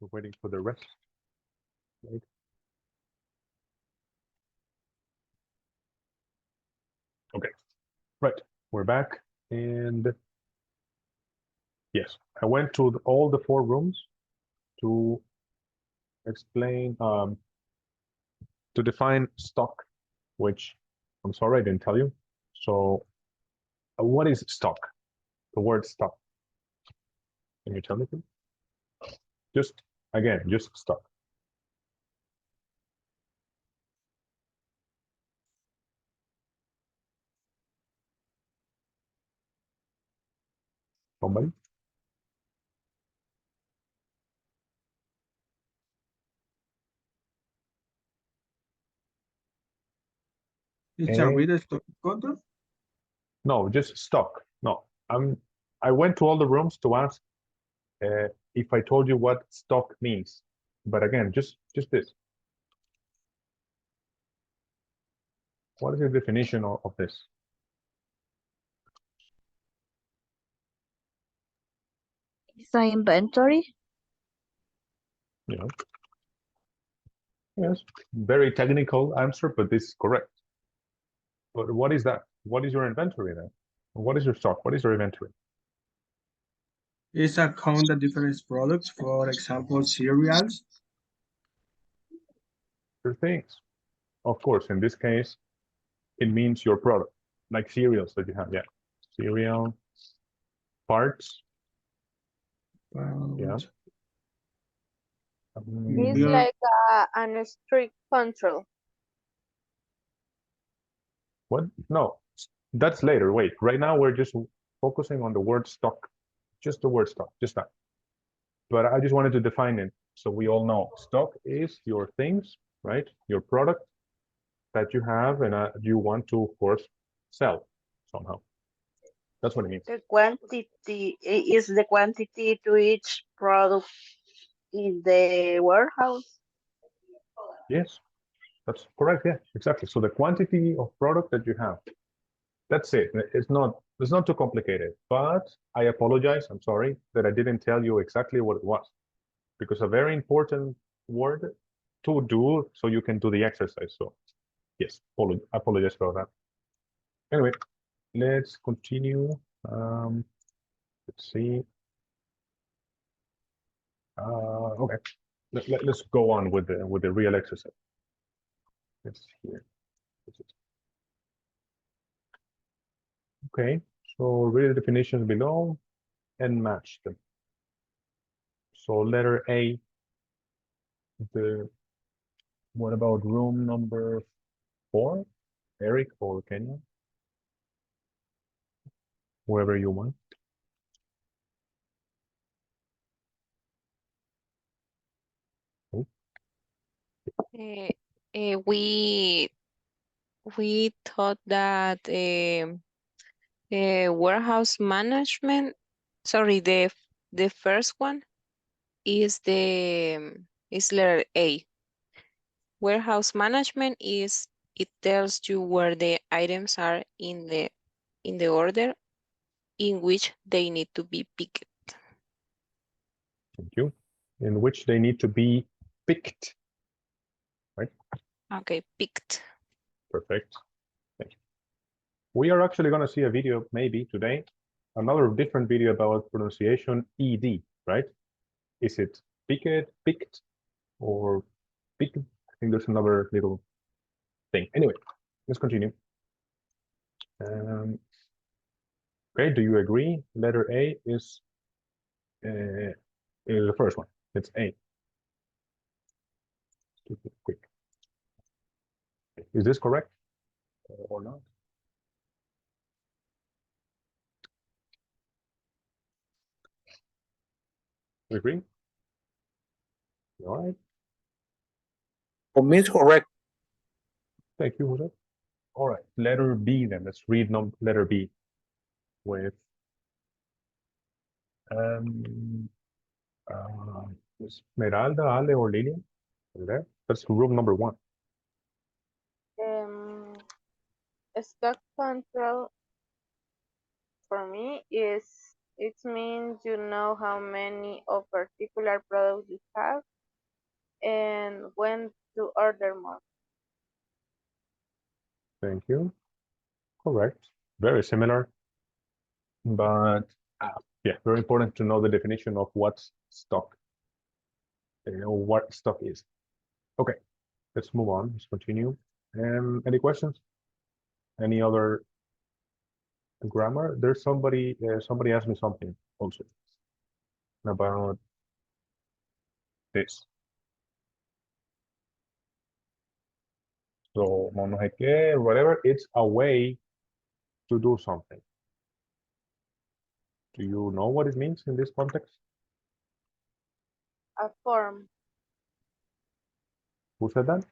A: We're waiting for the rest. Right. Okay, right, we're back. And yes, I went to all the 4 rooms to explain, to define stock, which I'm sorry I didn't tell you. So what is stock? The word stock. Can you tell me, please? Just, again, just stock. Somebody?
F: It's a reader stock control.
A: No, just stock. No, I went to all the rooms to ask if I told you what stock means. But again, just this. What is the definition of this?
N: It's an inventory.
A: Yeah. Yes, very technical answer, but this is correct. But what is that? What is your inventory then? What is your stock? What is your inventory?
F: It's a count of different products, for example, cereals.
A: Your things. Of course, in this case, it means your product, like cereals that you have. Yeah, cereal parts. Yeah.
E: It's like a strict control.
A: What? No, that's later. Wait, right now we're just focusing on the word stock, just the word stock, just that. But I just wanted to define it so we all know. Stock is your things, right? Your product that you have and you want to, of course, sell somehow. That's what it means.
N: The quantity is the quantity to each product in the warehouse.
A: Yes, that's correct. Yeah, exactly. So the quantity of product that you have, that's it. It's not too complicated, but I apologize. I'm sorry that I didn't tell you exactly what it was, because a very important word to do so you can do the exercise. So yes, apologize for that. Anyway, let's continue. Let's see. Okay, let's go on with the real exercise. Let's see here. Okay, so read the definitions below and match them. So letter A, what about room number 4? Eric or Kenya? Whoever you want. Oh.
M: We thought that warehouse management, sorry, the first one is is letter A. Warehouse management is it tells you where the items are in the order in which they need to be picked.
A: Thank you. In which they need to be picked, right?
M: Okay, picked.
A: Perfect. Thank you. We are actually going to see a video maybe today, another different video about pronunciation ED, right? Is it picked, or picked? I think there's another little thing. Anyway, let's continue. Okay, do you agree? Letter A is the first one. It's A. Quick. Is this correct or not? You agree? All right.
I: For me, it's correct.
A: Thank you, Jose. All right. Letter B then. Let's read letter B with um, uh, Esmeralda, Ale, or Lilian. There. That's room number 1.
E: Stock control for me is it means you know how many of particular product you have and when to order more.
A: Thank you. Correct. Very similar, but yeah, very important to know the definition of what's stock. What stock is. Okay, let's move on. Let's continue. Any questions? Any other grammar? There's somebody asked me something also about this. So, no sé qué, whatever, it's a way to do something. Do you know what it means in this context?
E: A form.
A: Who said that?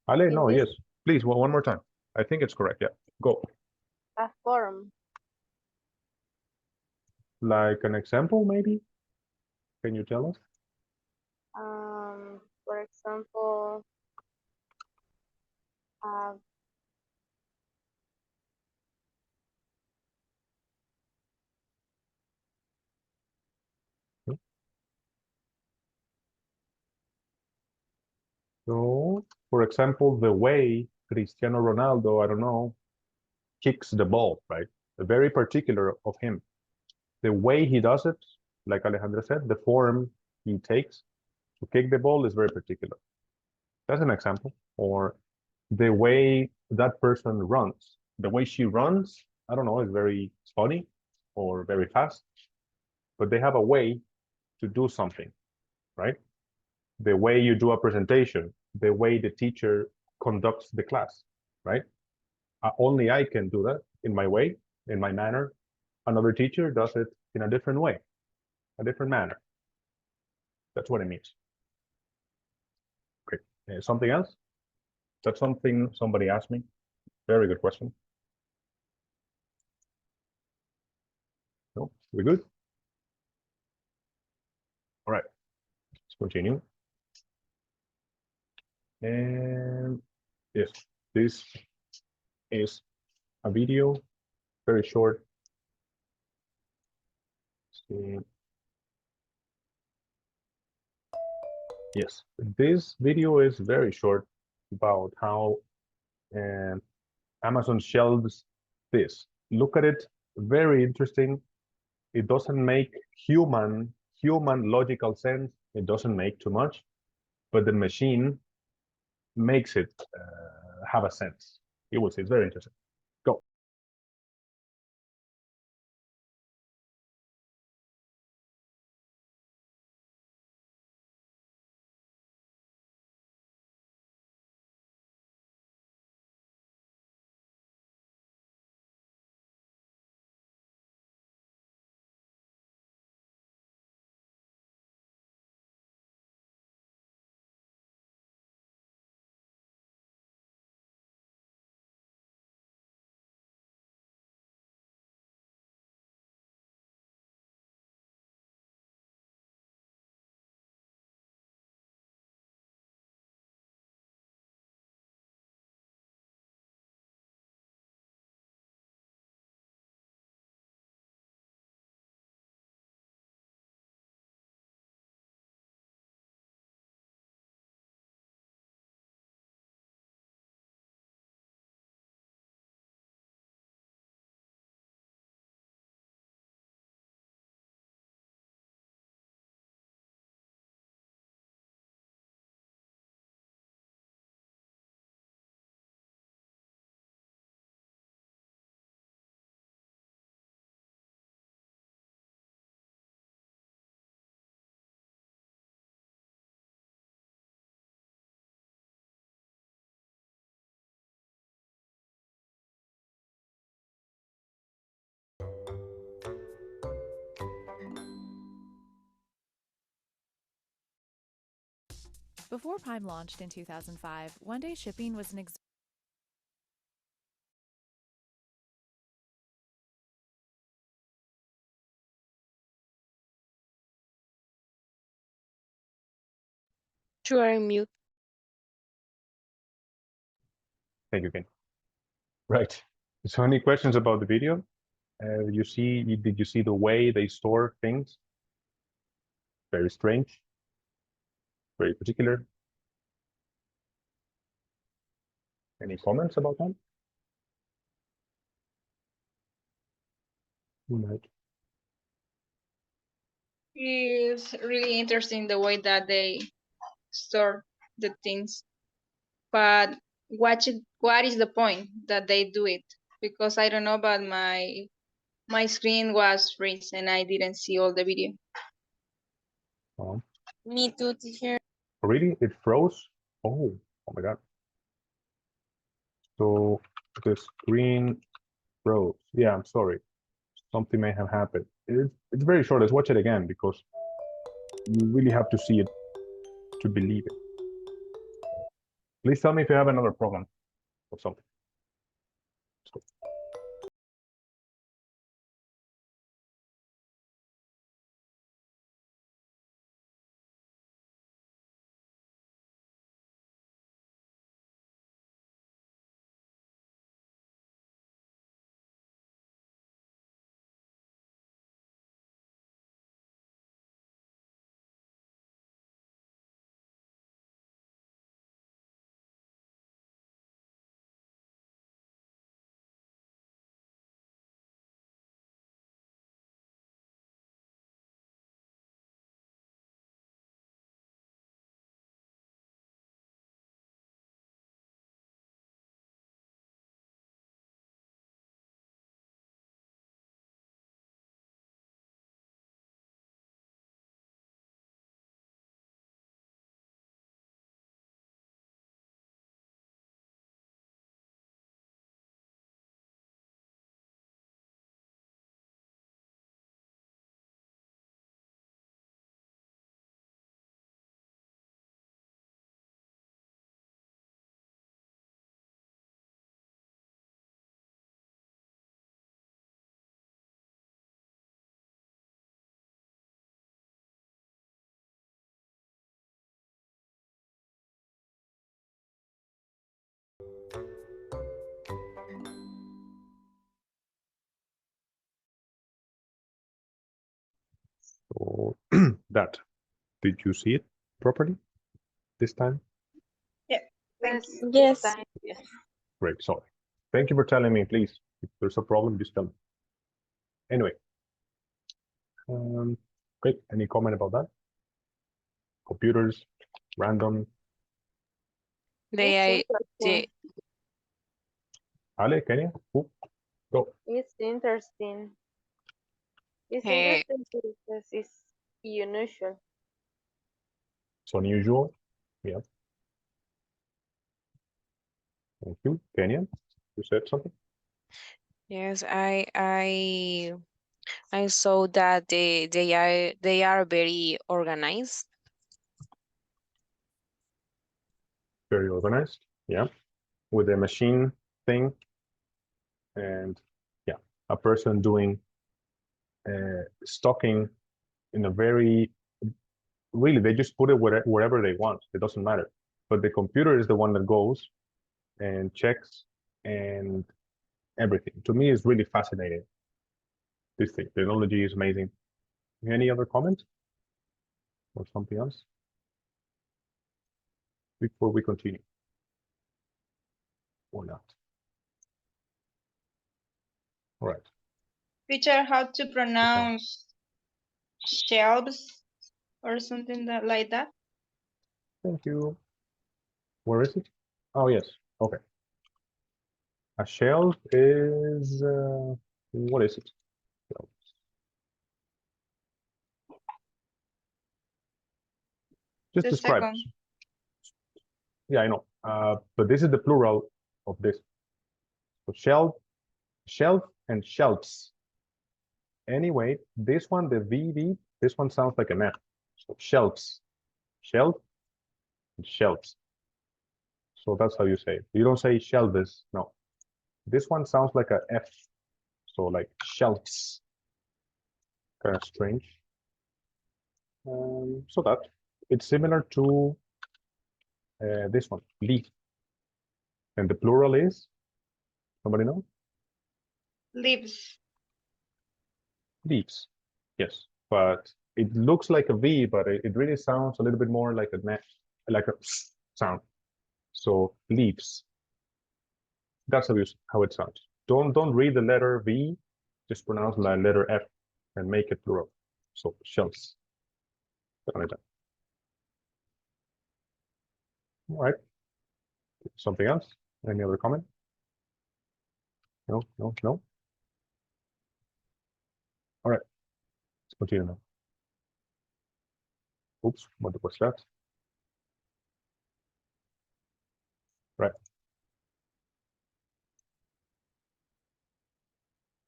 A: Ale,
E: In
A: no,
E: this,
A: yes. Please, one more time. I think it's correct. Yeah, go.
E: a form.
A: Like an example, maybe? Can you tell us?
E: For example,
A: So, for example, the way Cristiano Ronaldo, I don't know, kicks the ball, right? Very particular of him. The way he does it, like Alejandra said, the form he takes to kick the ball is very particular. That's an example. Or the way that person runs, the way she runs, I don't know, is very funny or very fast, but they have a way to do something, right? The way you do a presentation, the way the teacher conducts the class, right? Only I can do that in my way, in my manner. Another teacher does it in a different way, a different manner. That's what it means. Okay, something else? That's something somebody asked me. Very good question. No, we good? All right, let's continue. And yes, this is a video, very short. See. Yes, this video is very short about how Amazon shelves this. Look at it, very interesting. It doesn't make human logical sense. It doesn't make too much, but the machine makes it have a sense. You will see, it's very interesting. Go.
O: Before Prime launched in 2005, one-day shipping was an
M: You are in mute.
A: Thank you, Ken. Right. So any questions about the video? Did you see the way they store things? Very strange, very particular. Any comments about that? Right.
B: It's really interesting the way that they store the things. But what is the point that they do it? Because I don't know, but my screen was freeze and I didn't see all the video.
A: Oh,
M: Me too, teacher.
A: really? It froze? Oh my God. So the screen froze. Yeah, I'm sorry. Something may have happened. It's very short. Let's watch it again because you really have to see it to believe it. Please tell me if you have another problem or something. So that, did you see it properly this time?
B: Yeah, thank
E: Yes,
B: you.
E: this time, yes.
A: Great, sorry. Thank you for telling me, please. If there's a problem, just tell me. Anyway, great. Any comment about that? Computers, random.
E: It's
M: They
E: interesting.
A: Ale, Kenya, who? Go.
E: It's interesting. It's
M: hey,
E: interesting because it's unusual.
A: It's unusual. Yeah. Thank you. Kenya, you said something?
M: yes, I saw that they are very organized.
A: Very organized. Yeah. With the machine thing. And yeah, a person doing stocking in a very, really, they just put it wherever they want. It doesn't matter. But the computer is the one that goes and checks and everything. To me, it's really fascinating. This thing, technology is amazing. Any other comments or something else before we continue? Or not? All right.
B: Teacher, how to pronounce shelves or something like that?
A: Thank you. Where is it? Oh, yes. Okay. A shelf is, what is it? Just
B: The
A: describe.
B: second.
A: Yeah, I know. But this is the plural of this. So shelf, and shelves. Anyway, this one, the VV, this one sounds like an F. So shelves, shelf, Shelves. So that's how you say it. You don't say shelves. No. This one sounds like a F. So like shelves. Kind of strange. So that it's similar to this one, leaf. And the plural is, somebody know?
B: Leaves.
A: Leaves. Yes, but it looks like a V, but it really sounds a little bit more like a sound. So leaves. That's how it sounds. Don't read the letter V, just pronounce the letter F and make it plural. So shelves. Something like that. All right. Something else? Any other comment? No, no, no. All right. Let's continue now. Oops, what was that? Right.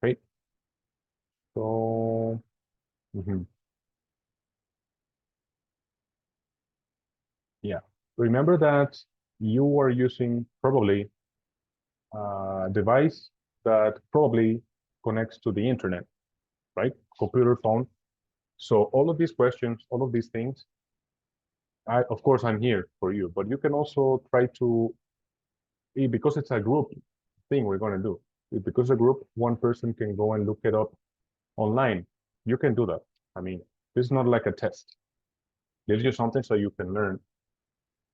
A: Great. So, yeah. Remember that you are using probably a device that probably connects to the internet, right? Computer, phone. So all of these questions, all of these things, of course, I'm here for you, but you can also try to, because it's a group thing we're going to do, because a group, one person can go and look it up online. You can do that. I mean, this is not like a test. Gives you something so you can learn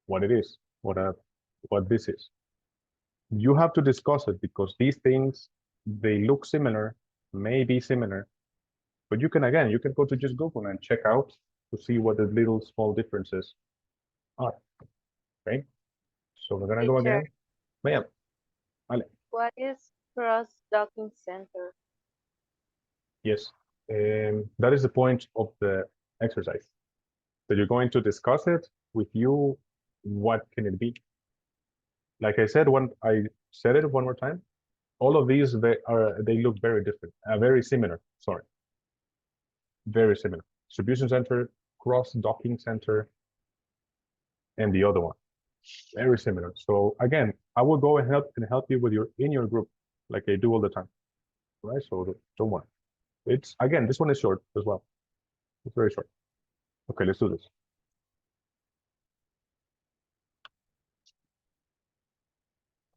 A: what it is, what this is. You have to discuss it because these things, they look similar, may be similar, but you can, again, you can go to just Google and check out to see what the little small differences are, okay? So we're gonna go
E: Teacher,
A: again. Ma'am, Ale,
E: what is cross-docking center?
A: yes. That is the point of the exercise. So you're going to discuss it with you, what can it be? Like I said, when I said it one more time, all of these, they look very different, very similar, sorry. Very similar. Distribution center, cross-docking center, and the other one. Very similar. So again, I will go and help you with in your group, like I do all the time. Right? So don't worry. It's again, this one is short as well. It's very short. Okay, let's do this.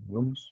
A: Rooms.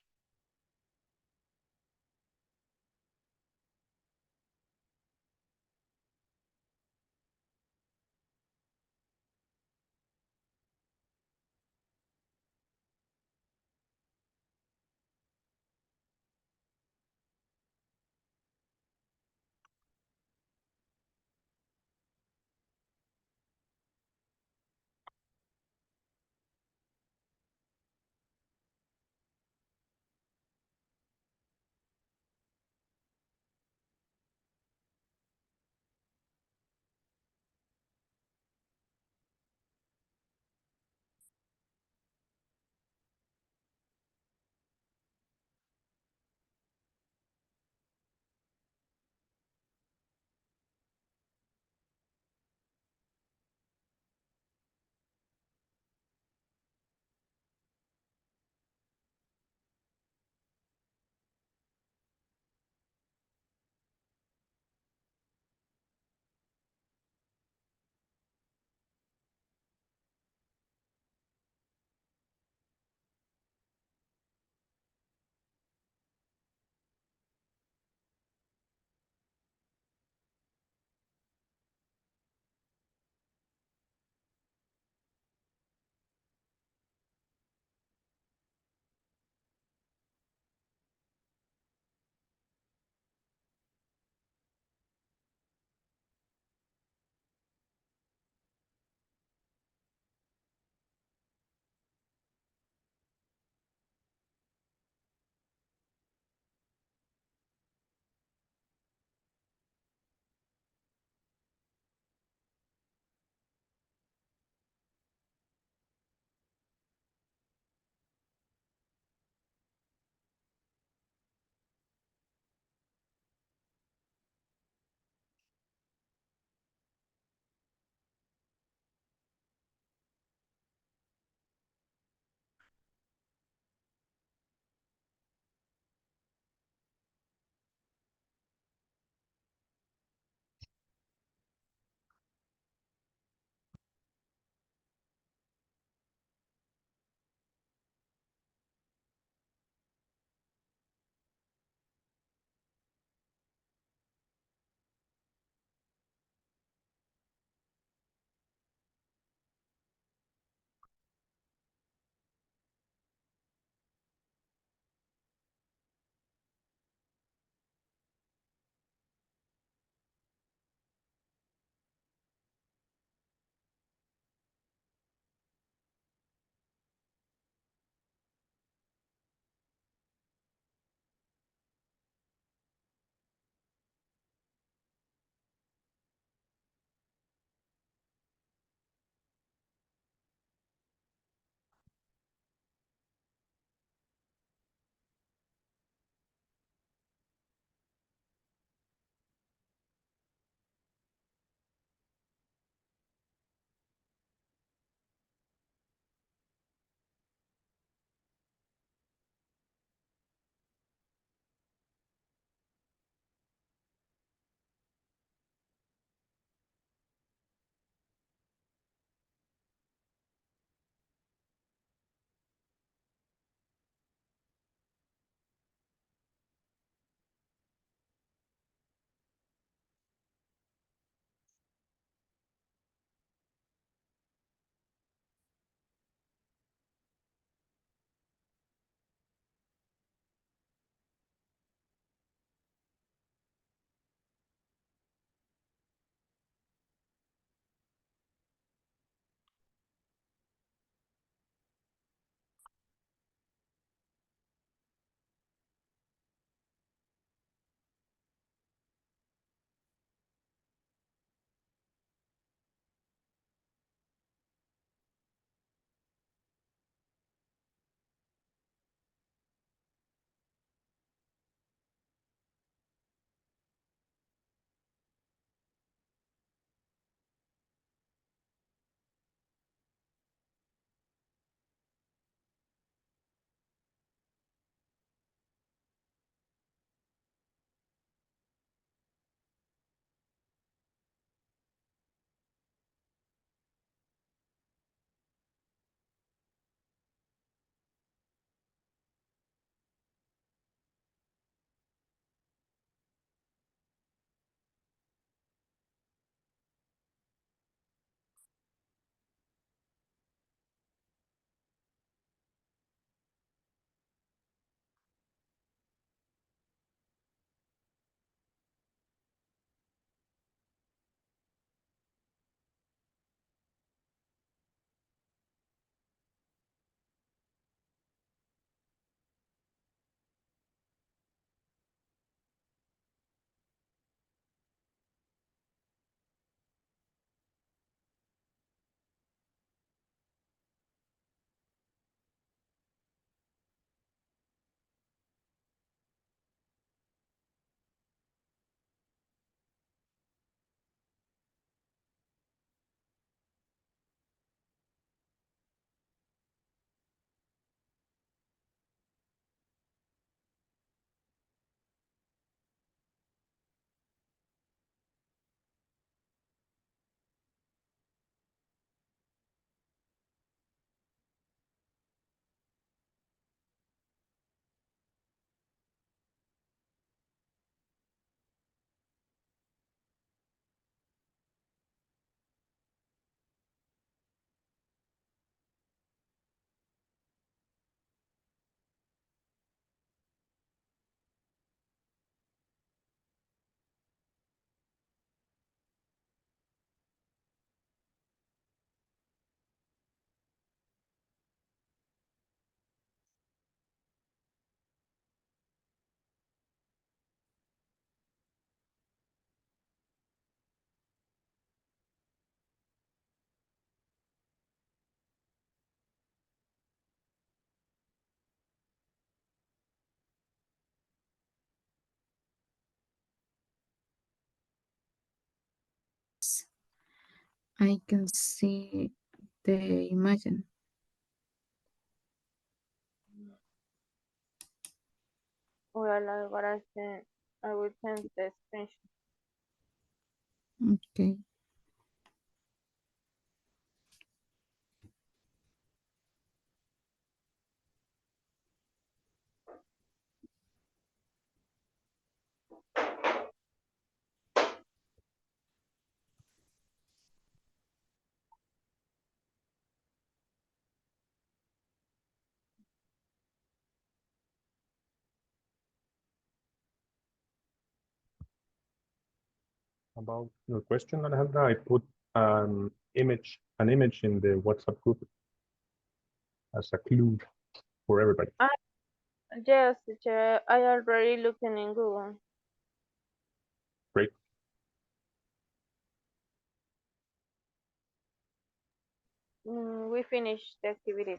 L: I can see the image.
E: Well, I will send the screenshot.
L: Okay.
A: About your question, Alejandra, I put an image in the WhatsApp group as a clue for everybody.
E: Yes, teacher, I already looking in Google.
A: Great.
E: We finished the activity.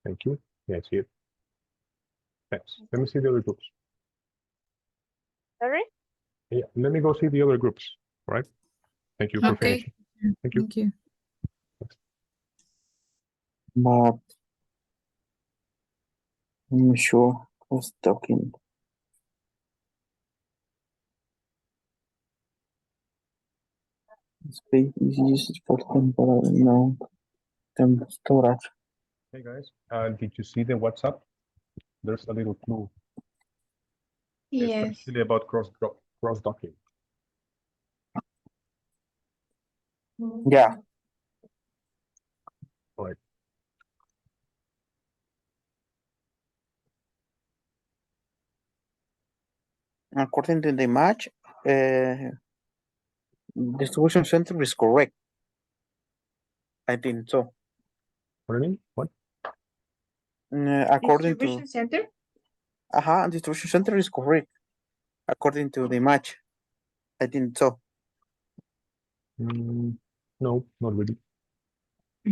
A: Thank you. Yeah, I see it. Thanks. Let me see the other groups.
E: Sorry?
A: Yeah, let me go see the other groups. All right. Thank you for
L: Okay.
A: finishing. Thank you.
L: Thank you.
I: But I'm sure who's talking. Space is used for temporary now. Storage.
A: Hey guys, did you see the WhatsApp? There's a little clue.
K: Yes.
A: Especially about cross docking.
I: Yeah.
A: All right.
I: According to the match, distribution center is correct. I think so.
A: What do you mean? What?
I: According
K: Distribution
I: to
K: center?
I: distribution center is correct. According to the match, I think so.
A: No, not really.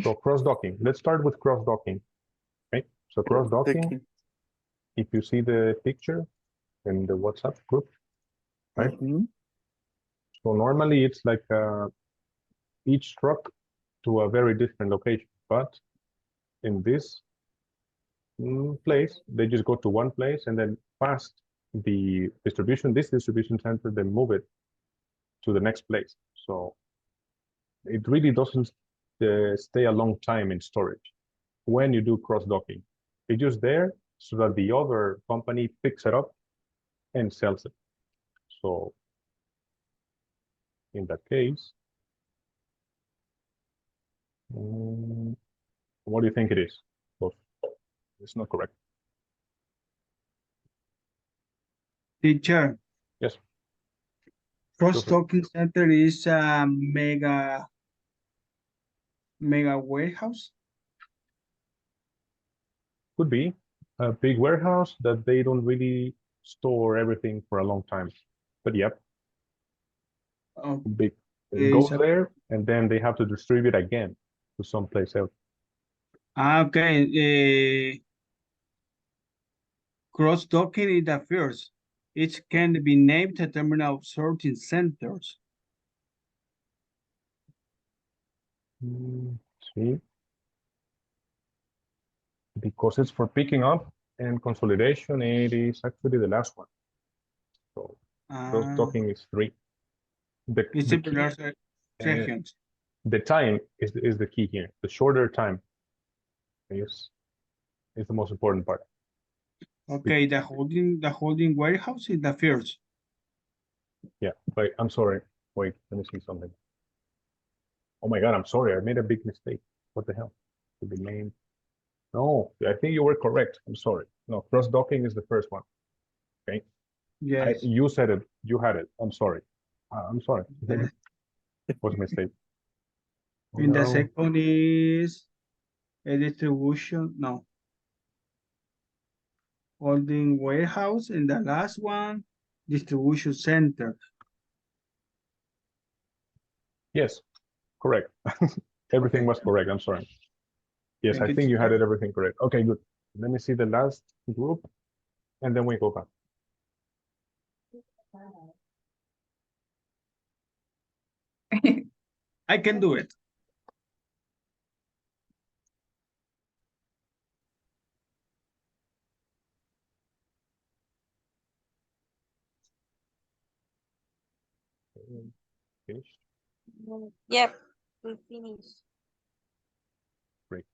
A: So cross docking. Let's start with cross docking. Okay. So cross docking. If you see the picture in the WhatsApp group, right? So normally it's like each truck to a very different location, but in this place, they just go to one place and then past this distribution center, then move it to the next place. So it really doesn't stay a long time in storage when you do cross docking. It's just there so that the other company picks it up and sells it. So in that case, what do you think it is? Well, it's not correct.
F: Teacher.
A: Yes.
F: Cross-docking center is a mega warehouse.
A: Could be a big warehouse that they don't really store everything for a long time. But yep, big. It goes there and then they have to distribute again to someplace else.
F: Okay. Cross-docking is the first. It can be named a terminal sorting centers.
A: See, because it's for picking up and consolidation, it is actually the last one. So those docking is 3. The time is the key here. The shorter time is the most important part.
F: Okay, the holding warehouse is the first.
A: Yeah, wait, I'm sorry. Wait, let me see something. Oh my God, I'm sorry. I made a big mistake. What the hell? To be named. No, I think you were correct. I'm sorry. No, cross docking is the first one. Okay.
F: Yes.
A: You said it. You had it. I'm sorry. I'm sorry. It was a mistake.
F: And the second is a distribution. No. Holding warehouse. And the last one, distribution center.
A: Yes, correct. Everything was correct. I'm sorry. Yes, I think you had it everything correct. Okay, good. Let me see the last group and then we go back.
F: I can do it.
A: Finished?
E: Yep, we finished.
A: Great.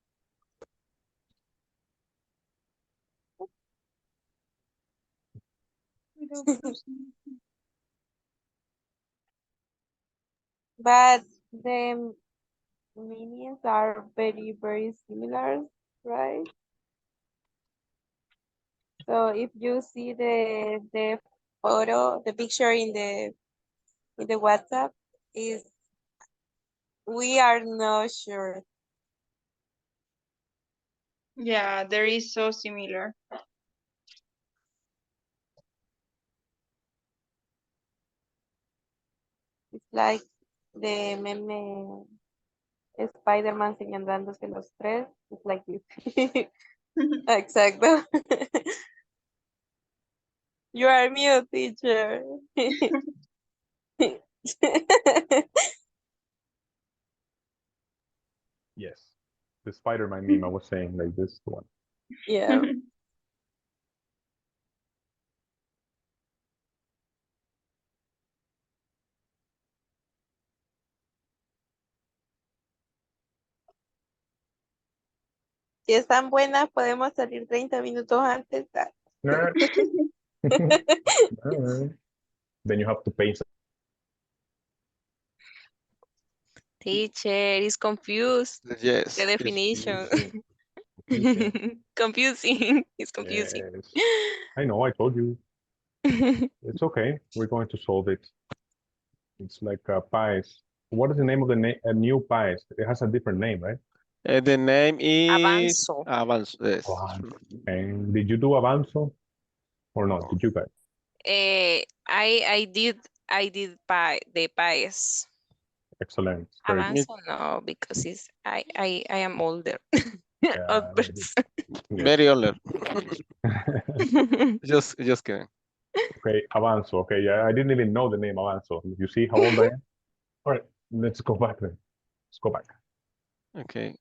E: But the meanings are very, very similar, right? So if you see the photo, the picture in the WhatsApp, is we are not sure.
B: Yeah, there is so similar.
E: It's like the meme Spider-Man señalándose los tres. It's like this. Exacto. You are mute, teacher.
A: Yes. The Spider-Man meme I was saying, like this one.
E: Yeah. Si están buenas, podemos salir 30 minutos antes.
A: Nerd. Nerd. Then you have to pay.
M: Teacher is confused.
D: Yes.
M: The
D: Yes.
M: definition.
A: Confusing.
M: Confusing. It's confusing.
A: Yes. I know, I told you. It's okay. We're going to solve it. It's like pies. What is the name of the new pies? It has a different name, right?
D: The name is
M: Avanzo.
D: Avanzo. Yes.
A: Avanzo. And did you do Avanzo or not? Did you guys?
M: I did the pies.
A: Excellent. Very good.
M: Avanzo no, because I am older. Old
A: Yeah, very good.
M: person.
A: Yes.
D: Very alert. Just kidding.
A: Okay, Avanzo. Okay, yeah, I didn't even know the name Avanzo. You see how old I am? All right, let's go back then. Let's go back.
D: Okay.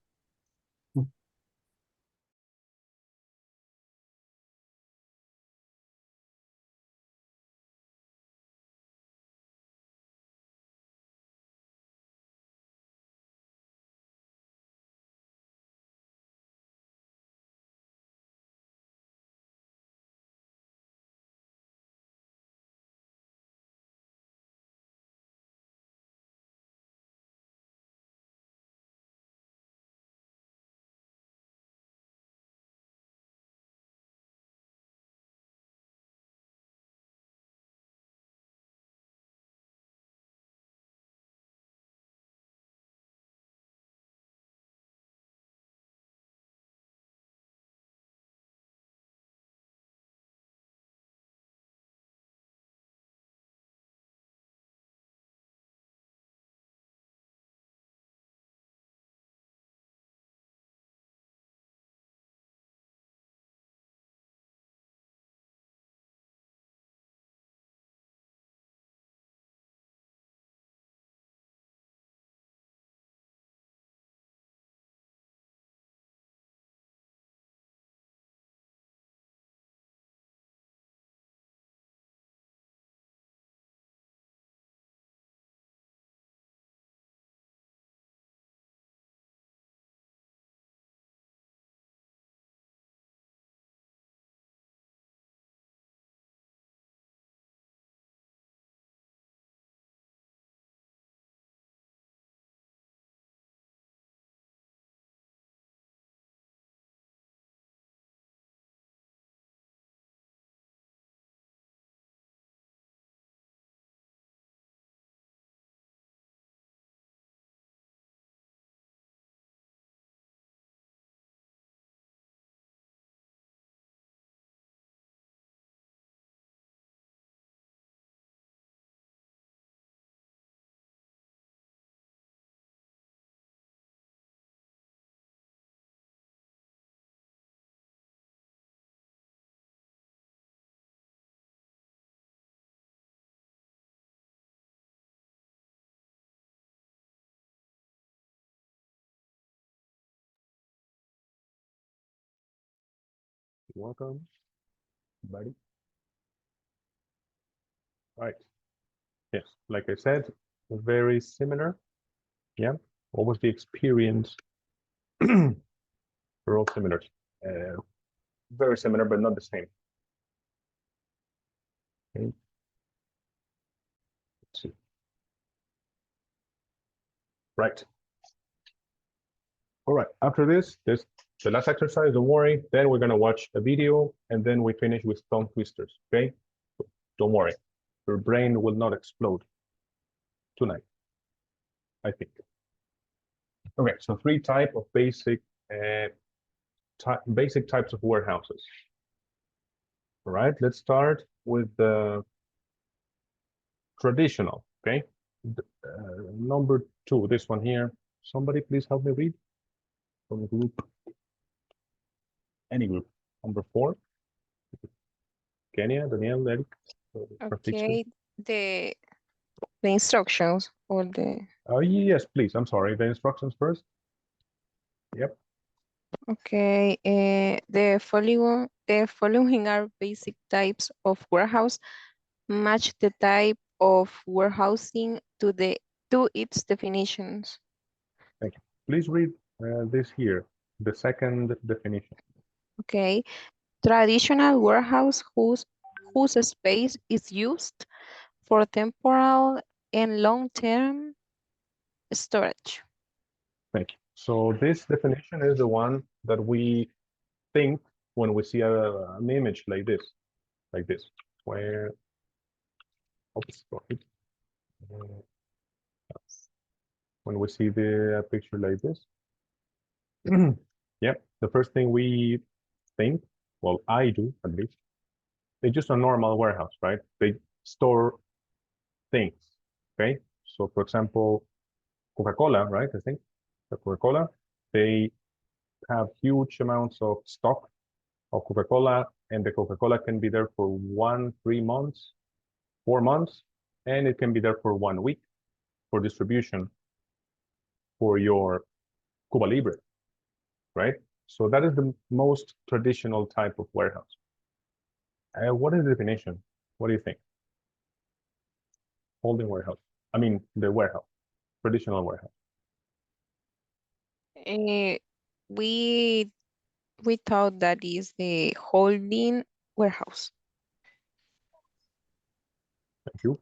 A: Welcome, buddy. Right. Yes, like I said, very similar. Yeah. What was the experience? They're all similar. Very similar, but not the same. Okay. Let's see. Right. All right. After this, there's the last exercise. Don't worry. Then we're gonna watch a video, and then we finish with tongue twisters. Okay. So don't worry. Your brain will not explode tonight, I think. Okay. So three type of basic types of warehouses. All right. Let's start with the traditional. Okay. Number 2. This one here. Somebody please help me read from the group. Any group. Number 4. Kenya, Daniel, Eric.
M: Okay, the instructions or the
A: Oh, yes, please. I'm sorry. The instructions first. Yep.
M: okay, the following are basic types of warehouse. Match the type of warehousing to its definitions.
A: Thank you. Please read this here, the second definition.
M: Okay, traditional warehouse whose space is used for temporal and long-term storage.
A: Thank you. So this definition is the one that we think when we see an image like this, where, oops, sorry. When we see the picture like this. Yep, the first thing we think, well, I do at least, it's just a normal warehouse, right? They store things, okay? So for example, Coca-Cola, right? I think the Coca-Cola, they have huge amounts of stock of Coca-Cola, and the Coca-Cola can be there for 1, 3 months, 4 months, and it can be there for 1 week for distribution for your Cuba Libre, right? So that is the most traditional type of warehouse. What is the definition? What do you think? Holding warehouse. I mean, the warehouse, traditional warehouse.
M: We thought that is the holding warehouse.
A: Thank you.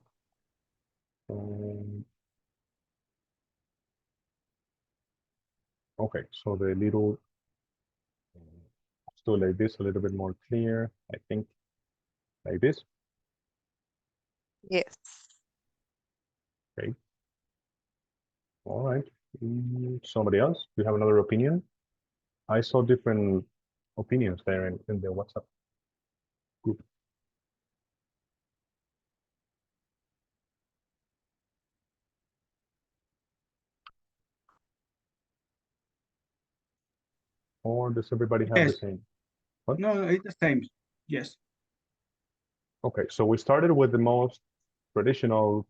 A: Okay, so the little, let's do like this, a little bit more clear, I think, like this.
M: Yes.
A: Okay. All right. Somebody else? Do you have another opinion? I saw different opinions there in the WhatsApp group. Or does everybody have the
F: Yes.
A: same? What?
F: No, it's the same. Yes.
A: Okay, so we started with the most traditional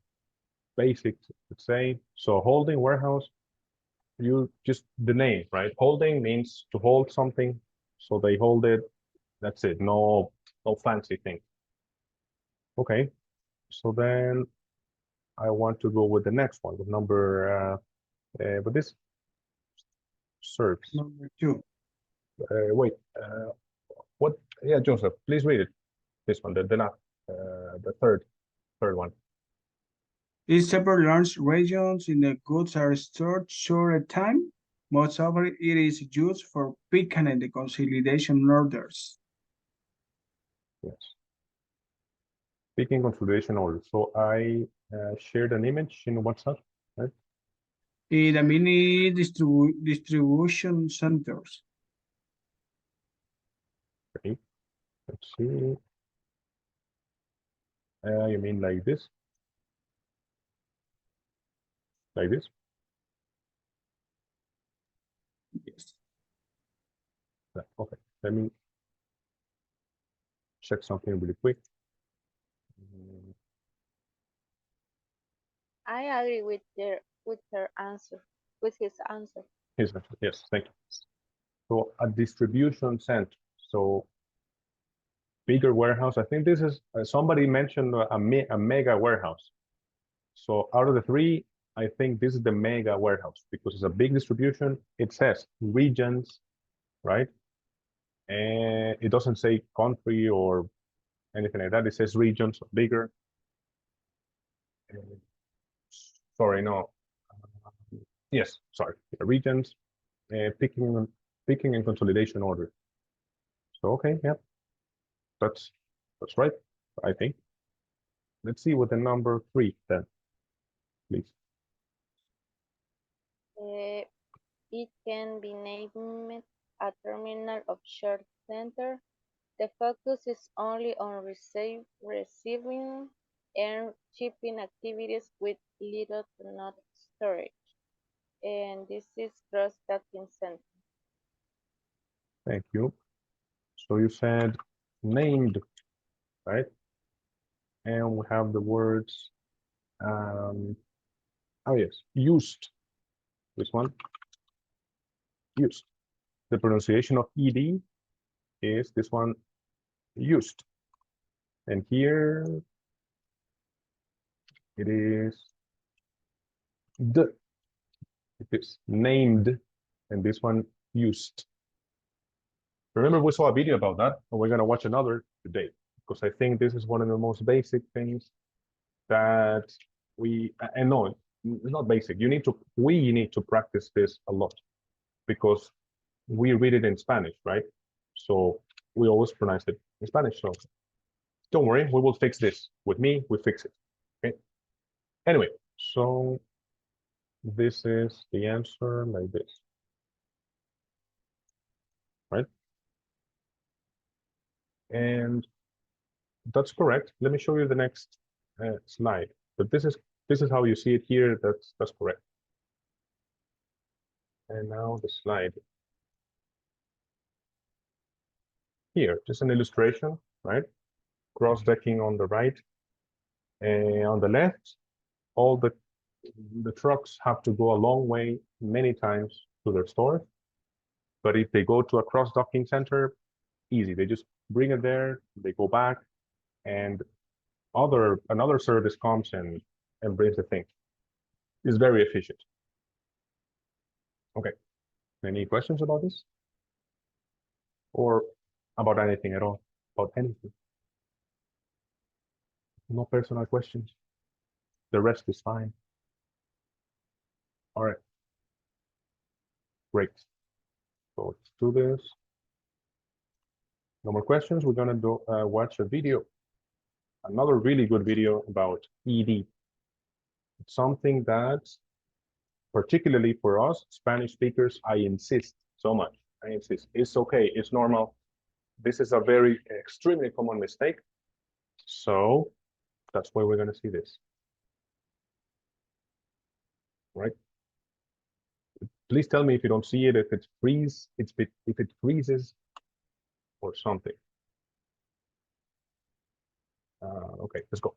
A: basic, let's say. So holding warehouse, you just the name, right? Holding means to hold something. So they hold it. That's it. No fancy thing. Okay. So then I want to go with the next one, with number with this serves.
F: Number 2.
A: Wait. What? Yeah, Joseph, please read it. This one, the third one.
F: In several large regions in the goods are stored short a time. Most often it is used for picking and the consolidation orders.
A: Yes. Speaking consolidation order. So I shared an image in WhatsApp, right?
F: In the mini distribution centers.
A: Okay. Let's see. You mean like this? Like this?
F: Yes.
A: Yeah, okay. Let me check something really quick.
E: I agree with her answer, with his answer.
A: Yes, thank you. So a distribution center. So bigger warehouse. I think this is, somebody mentioned a mega warehouse. So out of the three, I think this is the mega warehouse because it's a big distribution. It says regions, right? And it doesn't say country or anything like that. It says regions, bigger. Sorry, no. Yes, sorry, regions, picking and consolidation order. So okay, yeah, that's right, I think. Let's see what the number 3 then, please.
E: It can be named a terminal of shared center. The focus is only on receiving and shipping activities with little to not storage. And this is cross-docking center.
A: Thank you. So you said named, right? And we have the words, oh yes, used. This one, used. The pronunciation of ed is this one, used. And here it is the. It is named, and this one used. Remember, we saw a video about that, and we're gonna watch another today because I think this is one of the most basic things that we, and no, it's not basic. We need to practice this a lot because we read it in Spanish, right? So we always pronounce it in Spanish. So don't worry, we will fix this. With me, we fix it. Okay. Anyway, so this is the answer like this, right? And that's correct. Let me show you the next slide. But this is how you see it here. That's correct. And now the slide. Here, just an illustration, right? Cross-decking on the right. And on the left, all the trucks have to go a long way many times to their store. But if they go to a cross-docking center, easy. They just bring it there, they go back, and another service comes and brings the thing. It's very efficient. Okay. Any questions about this? Or about anything at all? About anything? No personal questions. The rest is fine. All right. Great. So let's do this. No more questions. We're gonna do watch a video. Another really good video about ED. It's something that, particularly for us Spanish speakers, I insist so much. I insist. It's okay. It's normal. This is a very extremely common mistake. So that's why we're gonna see this. Right? Please tell me if you don't see it, if it freezes or something. Okay, let's go.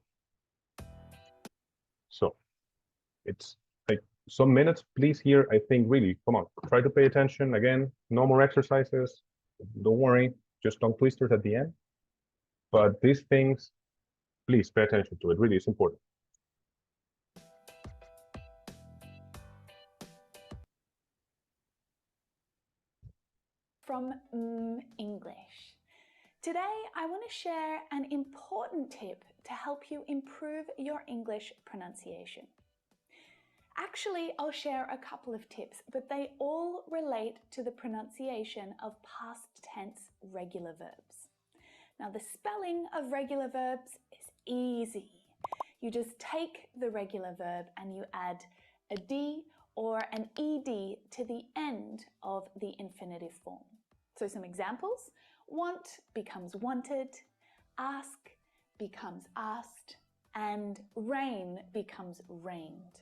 A: So it's like some minutes, please here. I think really, come on, try to pay attention. Again, no more exercises. Don't worry, just tongue twisters at the end. But these things, please pay attention to it. Really, it's important.
P: From English. Today, I want to share an important tip to help you improve your English pronunciation. Actually, I'll share a couple of tips, but they all relate to the pronunciation of past tense regular verbs. Now, the spelling of regular verbs is easy. You just take the regular verb and you add a D or an ED to the end of the infinitive form. So some examples: want becomes wanted, ask becomes asked, and rain becomes rained.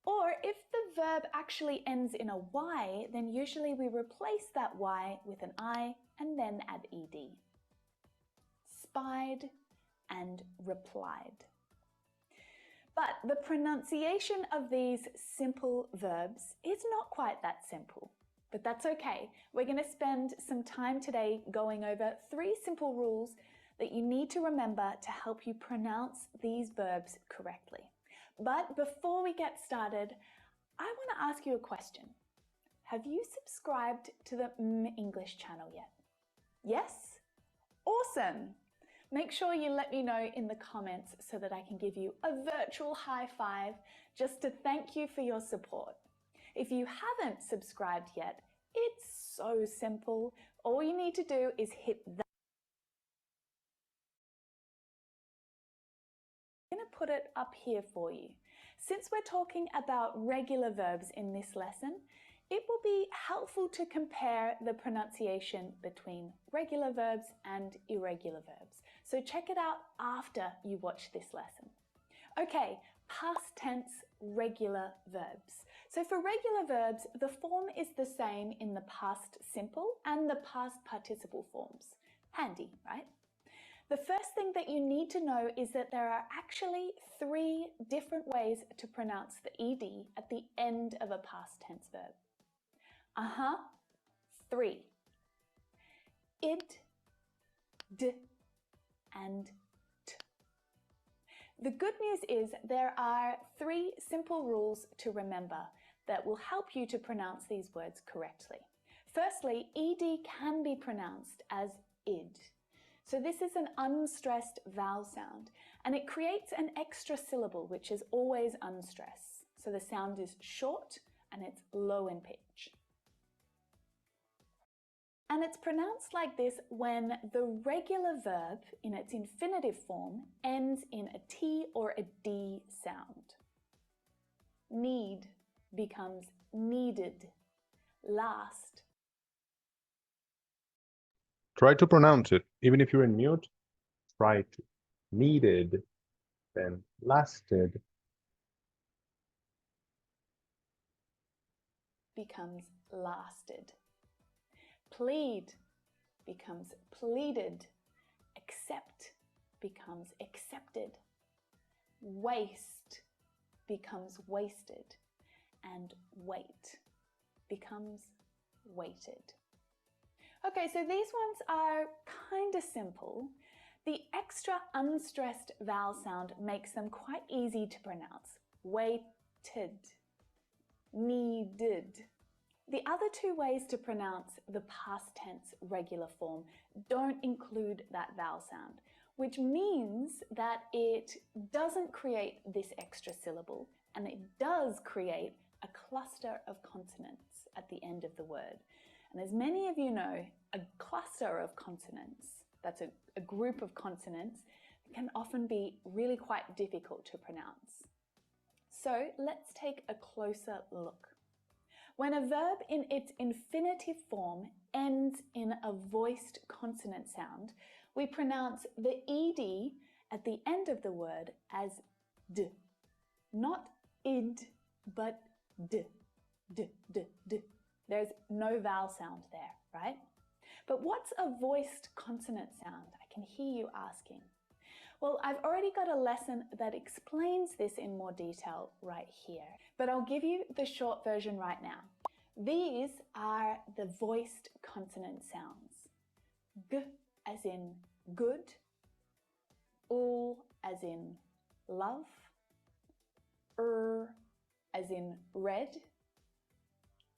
P: Or if the verb actually ends in a Y, then usually we replace that Y with an I and then add ED. Spied and replied. But the pronunciation of these simple verbs is not quite that simple. but that's okay. We're going to spend some time today going over 3 simple rules that you need to remember to help you pronounce these verbs correctly. But before we get started, I want to ask you a question. Have you subscribed to the English channel yet? Yes? Awesome! Make sure you let me know in the comments so that I can give you a virtual high five just to thank you for your support. If you haven't subscribed yet, it's so simple. All you need to do is hit that. I'm going to put it up here for you. Since we're talking about regular verbs in this lesson, it will be helpful to compare the pronunciation between regular verbs and irregular verbs. So check it out after you watch this lesson. Okay, past tense regular verbs. So for regular verbs, the form is the same in the past simple and the past participle forms. Handy, right? The first thing that you need to know is that there are actually 3 different ways to pronounce the ed at the end of a past tense verb. 3. Id, d, and t. The good news is there are 3 simple rules to remember that will help you to pronounce these words correctly. Firstly, ed can be pronounced as id. So this is an unstressed vowel sound, and it creates an extra syllable, which is always unstressed. So the sound is short and it's low in pitch. And it's pronounced like this when the regular verb in its infinitive form ends in a T or a D sound. Need becomes needed. Last.
A: Try to pronounce it. Even if you're in mute, try to. Needed, then lasted.
P: Becomes lasted. Plead becomes pleaded. Accept becomes accepted. Waste becomes wasted. And wait becomes waited. Okay, so these ones are kind of simple. The extra unstressed vowel sound makes them quite easy to pronounce. Waited, needed. The other 2 ways to pronounce the past tense regular form don't include that vowel sound, which means that it doesn't create this extra syllable, and it does create a cluster of consonants at the end of the word. And as many of you know, a cluster of consonants, that's a group of consonants, can often be really quite difficult to pronounce. So let's take a closer look. When a verb in its infinitive form ends in a voiced consonant sound, we pronounce the ed at the end of the word as d. Not id, but d. D, d, d. There's no vowel sound there, right? But what's a voiced consonant sound? I can hear you asking. Well, I've already got a lesson that explains this in more detail right here, but I'll give you the short version right now. These are the voiced consonant sounds. G as in good, l as in love, as in red,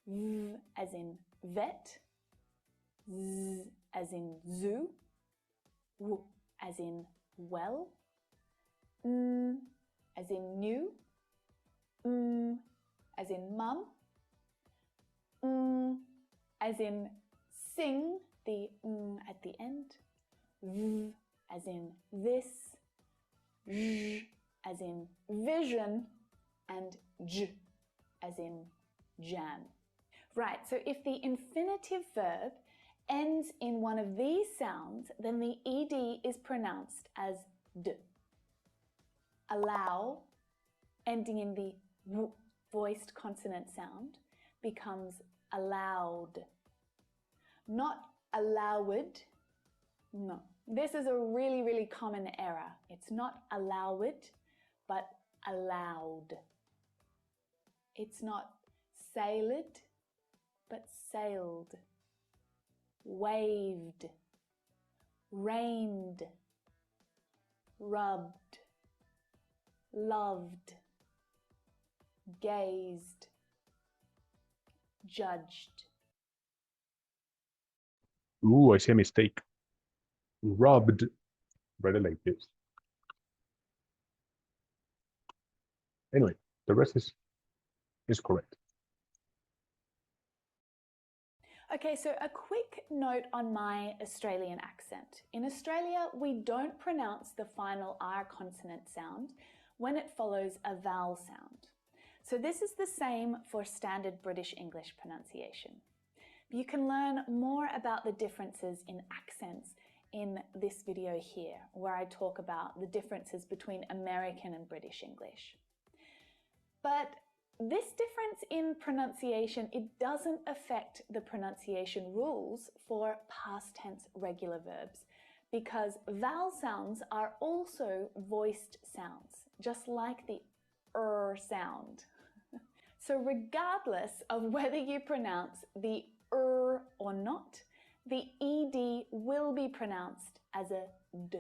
P: v as in vet, z as in zoo, w as in well, n as in new, as in mum, as in sing, the at the end, v as in this, j as in vision, and j as in jam. Right, so if the infinitive verb ends in one of these sounds, then the ed is pronounced as d. Allow, ending in the w voiced consonant sound, becomes allowed. Not allowed. No, this is a really, really common error. It's not allowed, but allowed. It's not sailed, but sailed, waved, rained, rubbed, loved, gazed, judged.
A: Ooh, I see a mistake. Rubbed. Read it like this. Anyway, the rest is correct.
P: Okay, so a quick note on my Australian accent. In Australia, we don't pronounce the final R consonant sound when it follows a vowel sound. So this is the same for standard British English pronunciation. You can learn more about the differences in accents in this video here, where I talk about the differences between American and British English. But this difference in pronunciation, it doesn't affect the pronunciation rules for past tense regular verbs, because vowel sounds are also voiced sounds, just like the sound. So regardless of whether you pronounce the or not, the ed will be pronounced as a d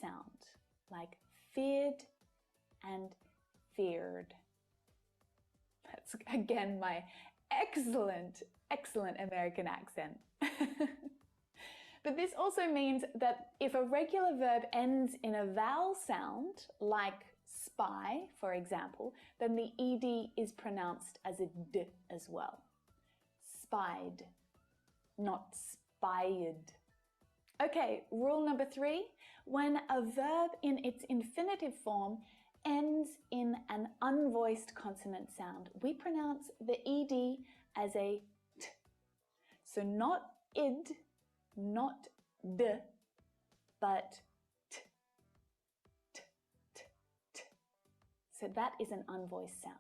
P: sound, like feared and feared. That's again my excellent American accent. But this also means that if a regular verb ends in a vowel sound, like spy, for example, then the ed is pronounced as a d as well. Spied, not spied. Okay, rule number 3, when a verb in its infinitive form ends in an unvoiced consonant sound, we pronounce the ed as a t. So not id, not d, but t, t, t, t. So that is an unvoiced sound.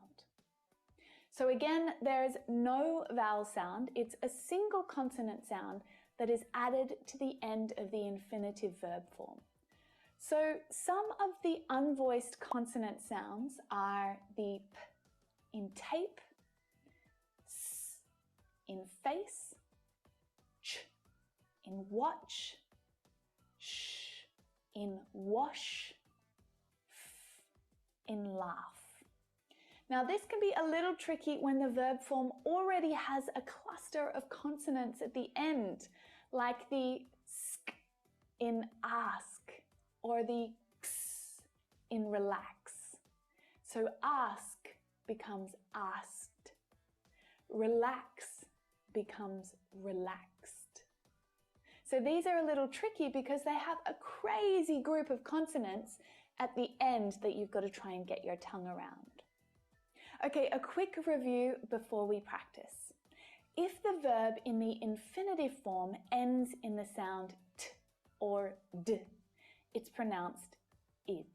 P: So again, there's no vowel sound. It's a single consonant sound that is added to the end of the infinitive verb form. So some of the unvoiced consonant sounds are the p in tape, s in face, ch in watch, sh in wash, f in laugh. Now this can be a little tricky when the verb form already has a cluster of consonants at the end, like the sk in ask or the x in relax. So ask becomes asked. Relax becomes relaxed. So these are a little tricky because they have a crazy group of consonants at the end that you've got to try and get your tongue around. Okay, a quick review before we practice. If the verb in the infinitive form ends in the sound t or d, it's pronounced id.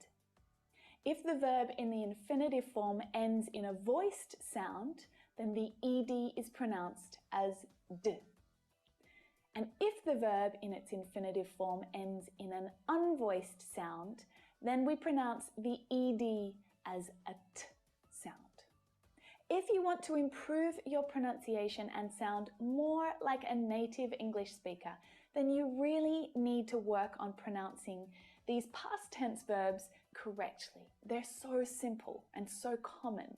P: If the verb in the infinitive form ends in a voiced sound, then the ed is pronounced as d. And if the verb in its infinitive form ends in an unvoiced sound, then we pronounce the ed as a t sound. If you want to improve your pronunciation and sound more like a native English speaker, then you really need to work on pronouncing these past tense verbs correctly. They're so simple and so common.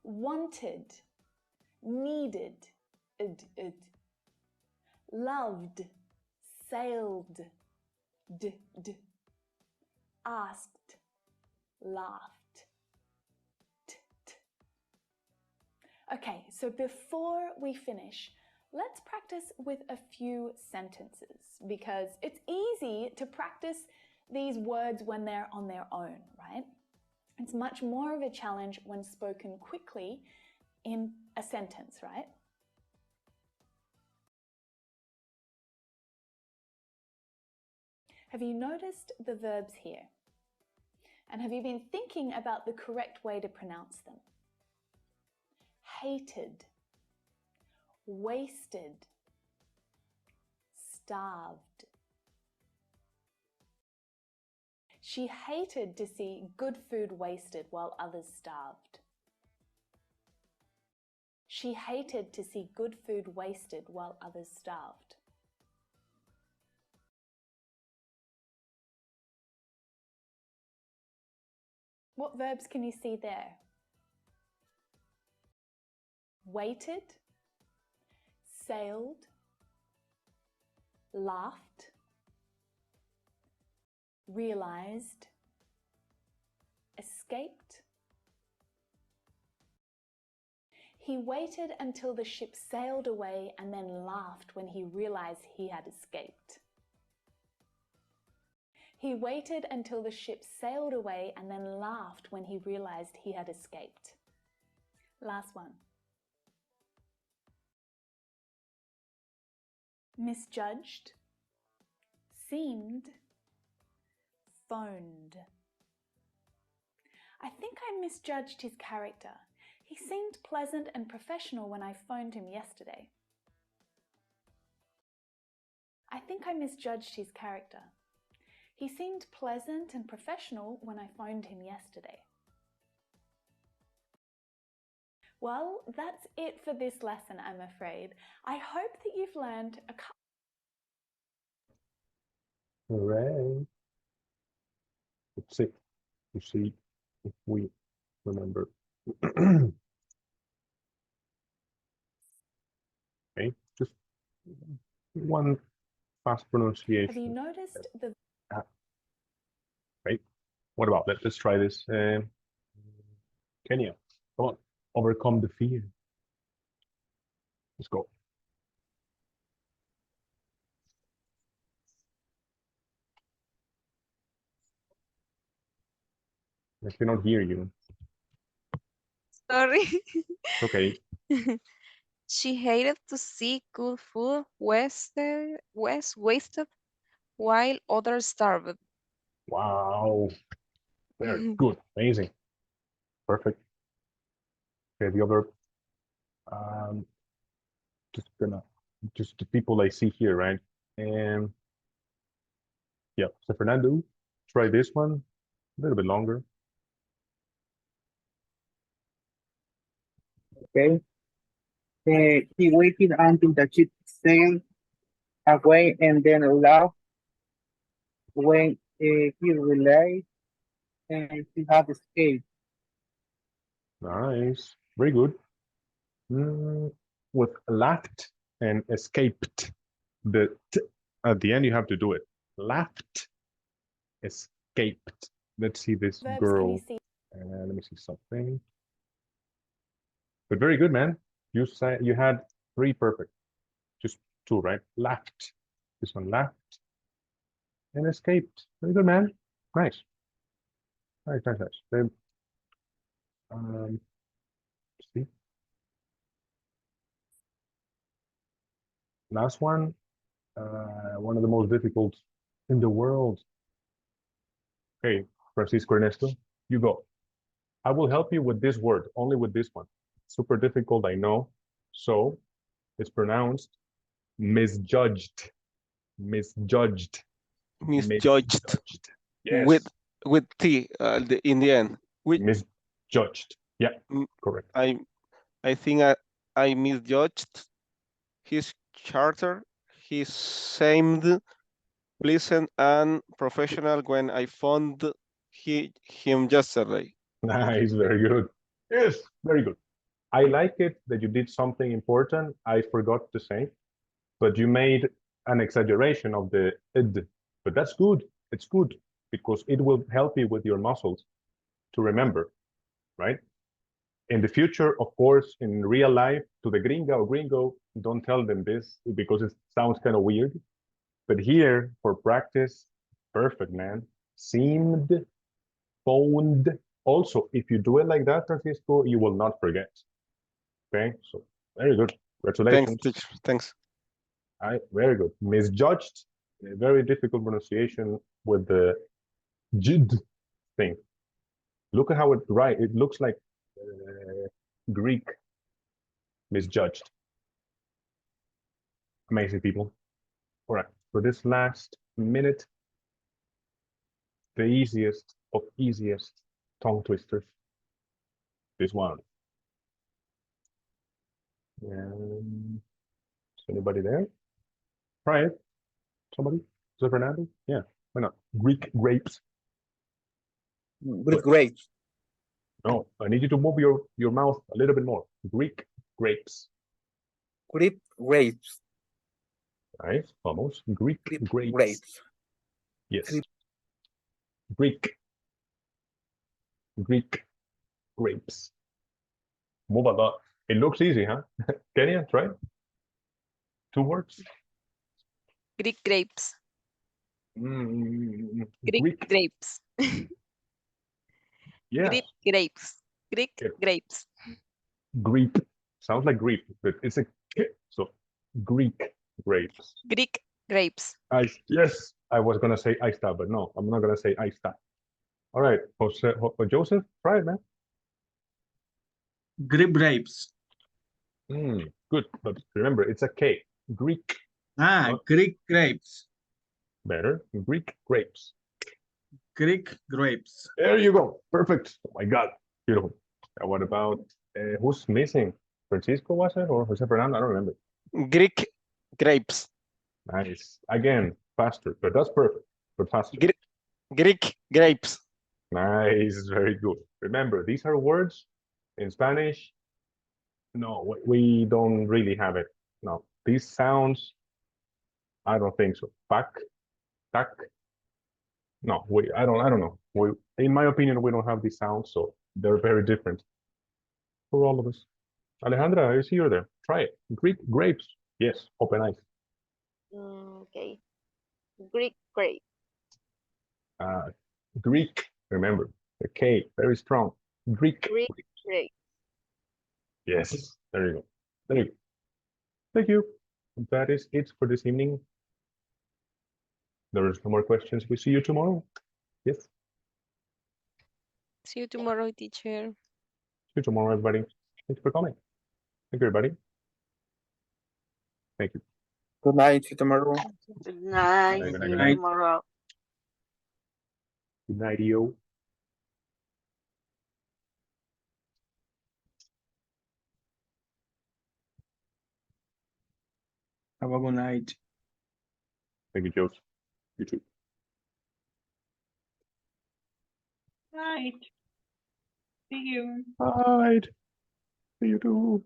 P: Wanted, needed, id. Loved, sailed, d. Asked, laughed. Okay, so before we finish, let's practice with a few sentences because it's easy to practice these words when they're on their own, right? It's much more of a challenge when spoken quickly in a sentence, right? Have you noticed the verbs here? And have you been thinking about the correct way to pronounce them? Hated, wasted, starved. She hated to see good food wasted while others starved. She hated to see good food wasted while others starved. What verbs can you see there? Waited, sailed, laughed, realized, escaped. He waited until the ship sailed away and then laughed when he realized he had escaped. He waited until the ship sailed away and then laughed when he realized he had escaped. Last one. Misjudged, seemed, phoned. I think I misjudged his character. He seemed pleasant and professional when I phoned him yesterday. I think I misjudged his character. He seemed pleasant and professional when I phoned him yesterday. Well, that's it for this lesson, I'm afraid. I hope that you've learned a couple.
A: Hooray. Let's see. To see if we remember. Okay, just one fast pronunciation.
P: Have you noticed the
A: Right. What about let's try this. Kenya, come on, overcome the fear. Let's go. I cannot hear you.
M: Sorry.
A: It's okay.
M: She hated to see good food wasted while others starved.
A: Wow. Very good. Amazing. Perfect. Okay, the other just the people I see here, right? And yeah, so Fernando, try this one a little bit longer.
I: Okay. He waited until the ship sailed away and then laughed when he realized he had escaped.
A: Nice. Very good. With laughed and escaped. The t at the end you have to do it. Laughed, escaped. Let's see this
P: verbs
A: girl.
P: can you see?
A: Let me see something. But very good, man. You said you had 3 perfect. Just 2, right? Laughed. This one laughed and escaped. Very good, man. Nice. Nice, nice, nice. Then, see. Last one. One of the most difficult in the world. Okay, Francisco Ernesto, you go. I will help you with this word, only with this one. Super difficult, I know. So it's pronounced misjudged. Misjudged.
D: Misjudged.
A: Yes.
D: With T in the end.
A: Misjudged. Yeah, correct.
D: I think I misjudged his character. He seemed pleasant and professional when I found him yesterday.
A: Nice, very good. Yes, very good. I like it that you did something important. I forgot to say, but you made an exaggeration of the id. But that's good. It's good because it will help you with your muscles to remember, right? In the future, of course, in real life, to the gringa or gringo, don't tell them this because it sounds kind of weird. But here, for practice, perfect, man. Seemed, phoned. Also, if you do it like that, Francisco, you will not forget. Okay, so very good. Congratulations.
D: Thanks, teacher. Thanks.
A: All right, very good. Misjudged, a very difficult pronunciation with the jid thing. Look at how it right. It looks like Greek. Misjudged. Amazing, people. All right, for this last minute, the easiest of easiest tongue twisters. This one. Is anybody there? Try it. Somebody? Is it Fernando? Yeah. Why not? Greek grapes.
I: Greek grapes.
A: No, I need you to move your mouth a little bit more. Greek grapes.
I: Greek grapes.
A: Right? Almost. Greek grapes.
I: Grapes.
A: Yes. Greek. Greek grapes. Move a lot. It looks easy, huh? Kenya, try. 2 words.
M: Greek grapes. Greek grapes.
A: Yeah.
M: Greek grapes. Greek grapes.
A: Greek. Sounds like Greek, but it's a K. So Greek grapes.
M: Greek grapes.
A: Yes, I was gonna say Aista, but no, I'm not gonna say Aista. All right, Joseph, try it, man.
F: Greek grapes.
A: Good, but remember, it's a K. Greek.
F: Greek grapes.
A: Better. Greek grapes.
F: Greek grapes.
A: There you go. Perfect. Oh my God. Beautiful. And what about who's missing? Francisco was it or Jose Fernando? I don't remember.
D: Greek grapes.
A: Nice. Again, faster, but that's perfect. But faster.
D: Greek grapes.
A: Nice. Very good. Remember, these are words in Spanish. No, we don't really have it. No, these sounds, I don't think so. Pack, tac. No, I don't know. In my opinion, we don't have these sounds, so they're very different for all of us. Alejandra, I see you there. Try it. Greek grapes. Yes, open eyes.
E: Okay. Greek grape.
A: Greek, remember, the K, very strong. Greek.
E: Greek grape.
A: Yes, there you go. There you go. Thank you. That is it for this evening. There's no more questions. We see you tomorrow. Yes.
M: See you tomorrow, teacher.
A: See you tomorrow, everybody. Thanks for coming. Thank you, everybody. Thank you.
I: Good night. See you tomorrow.
E: Good night.
A: Good
E: See you
A: night.
E: tomorrow.
A: Good night, yo.
F: Have a good night.
A: Thank you, Joseph. You too.
C: Night. See you.
A: Night. See you too.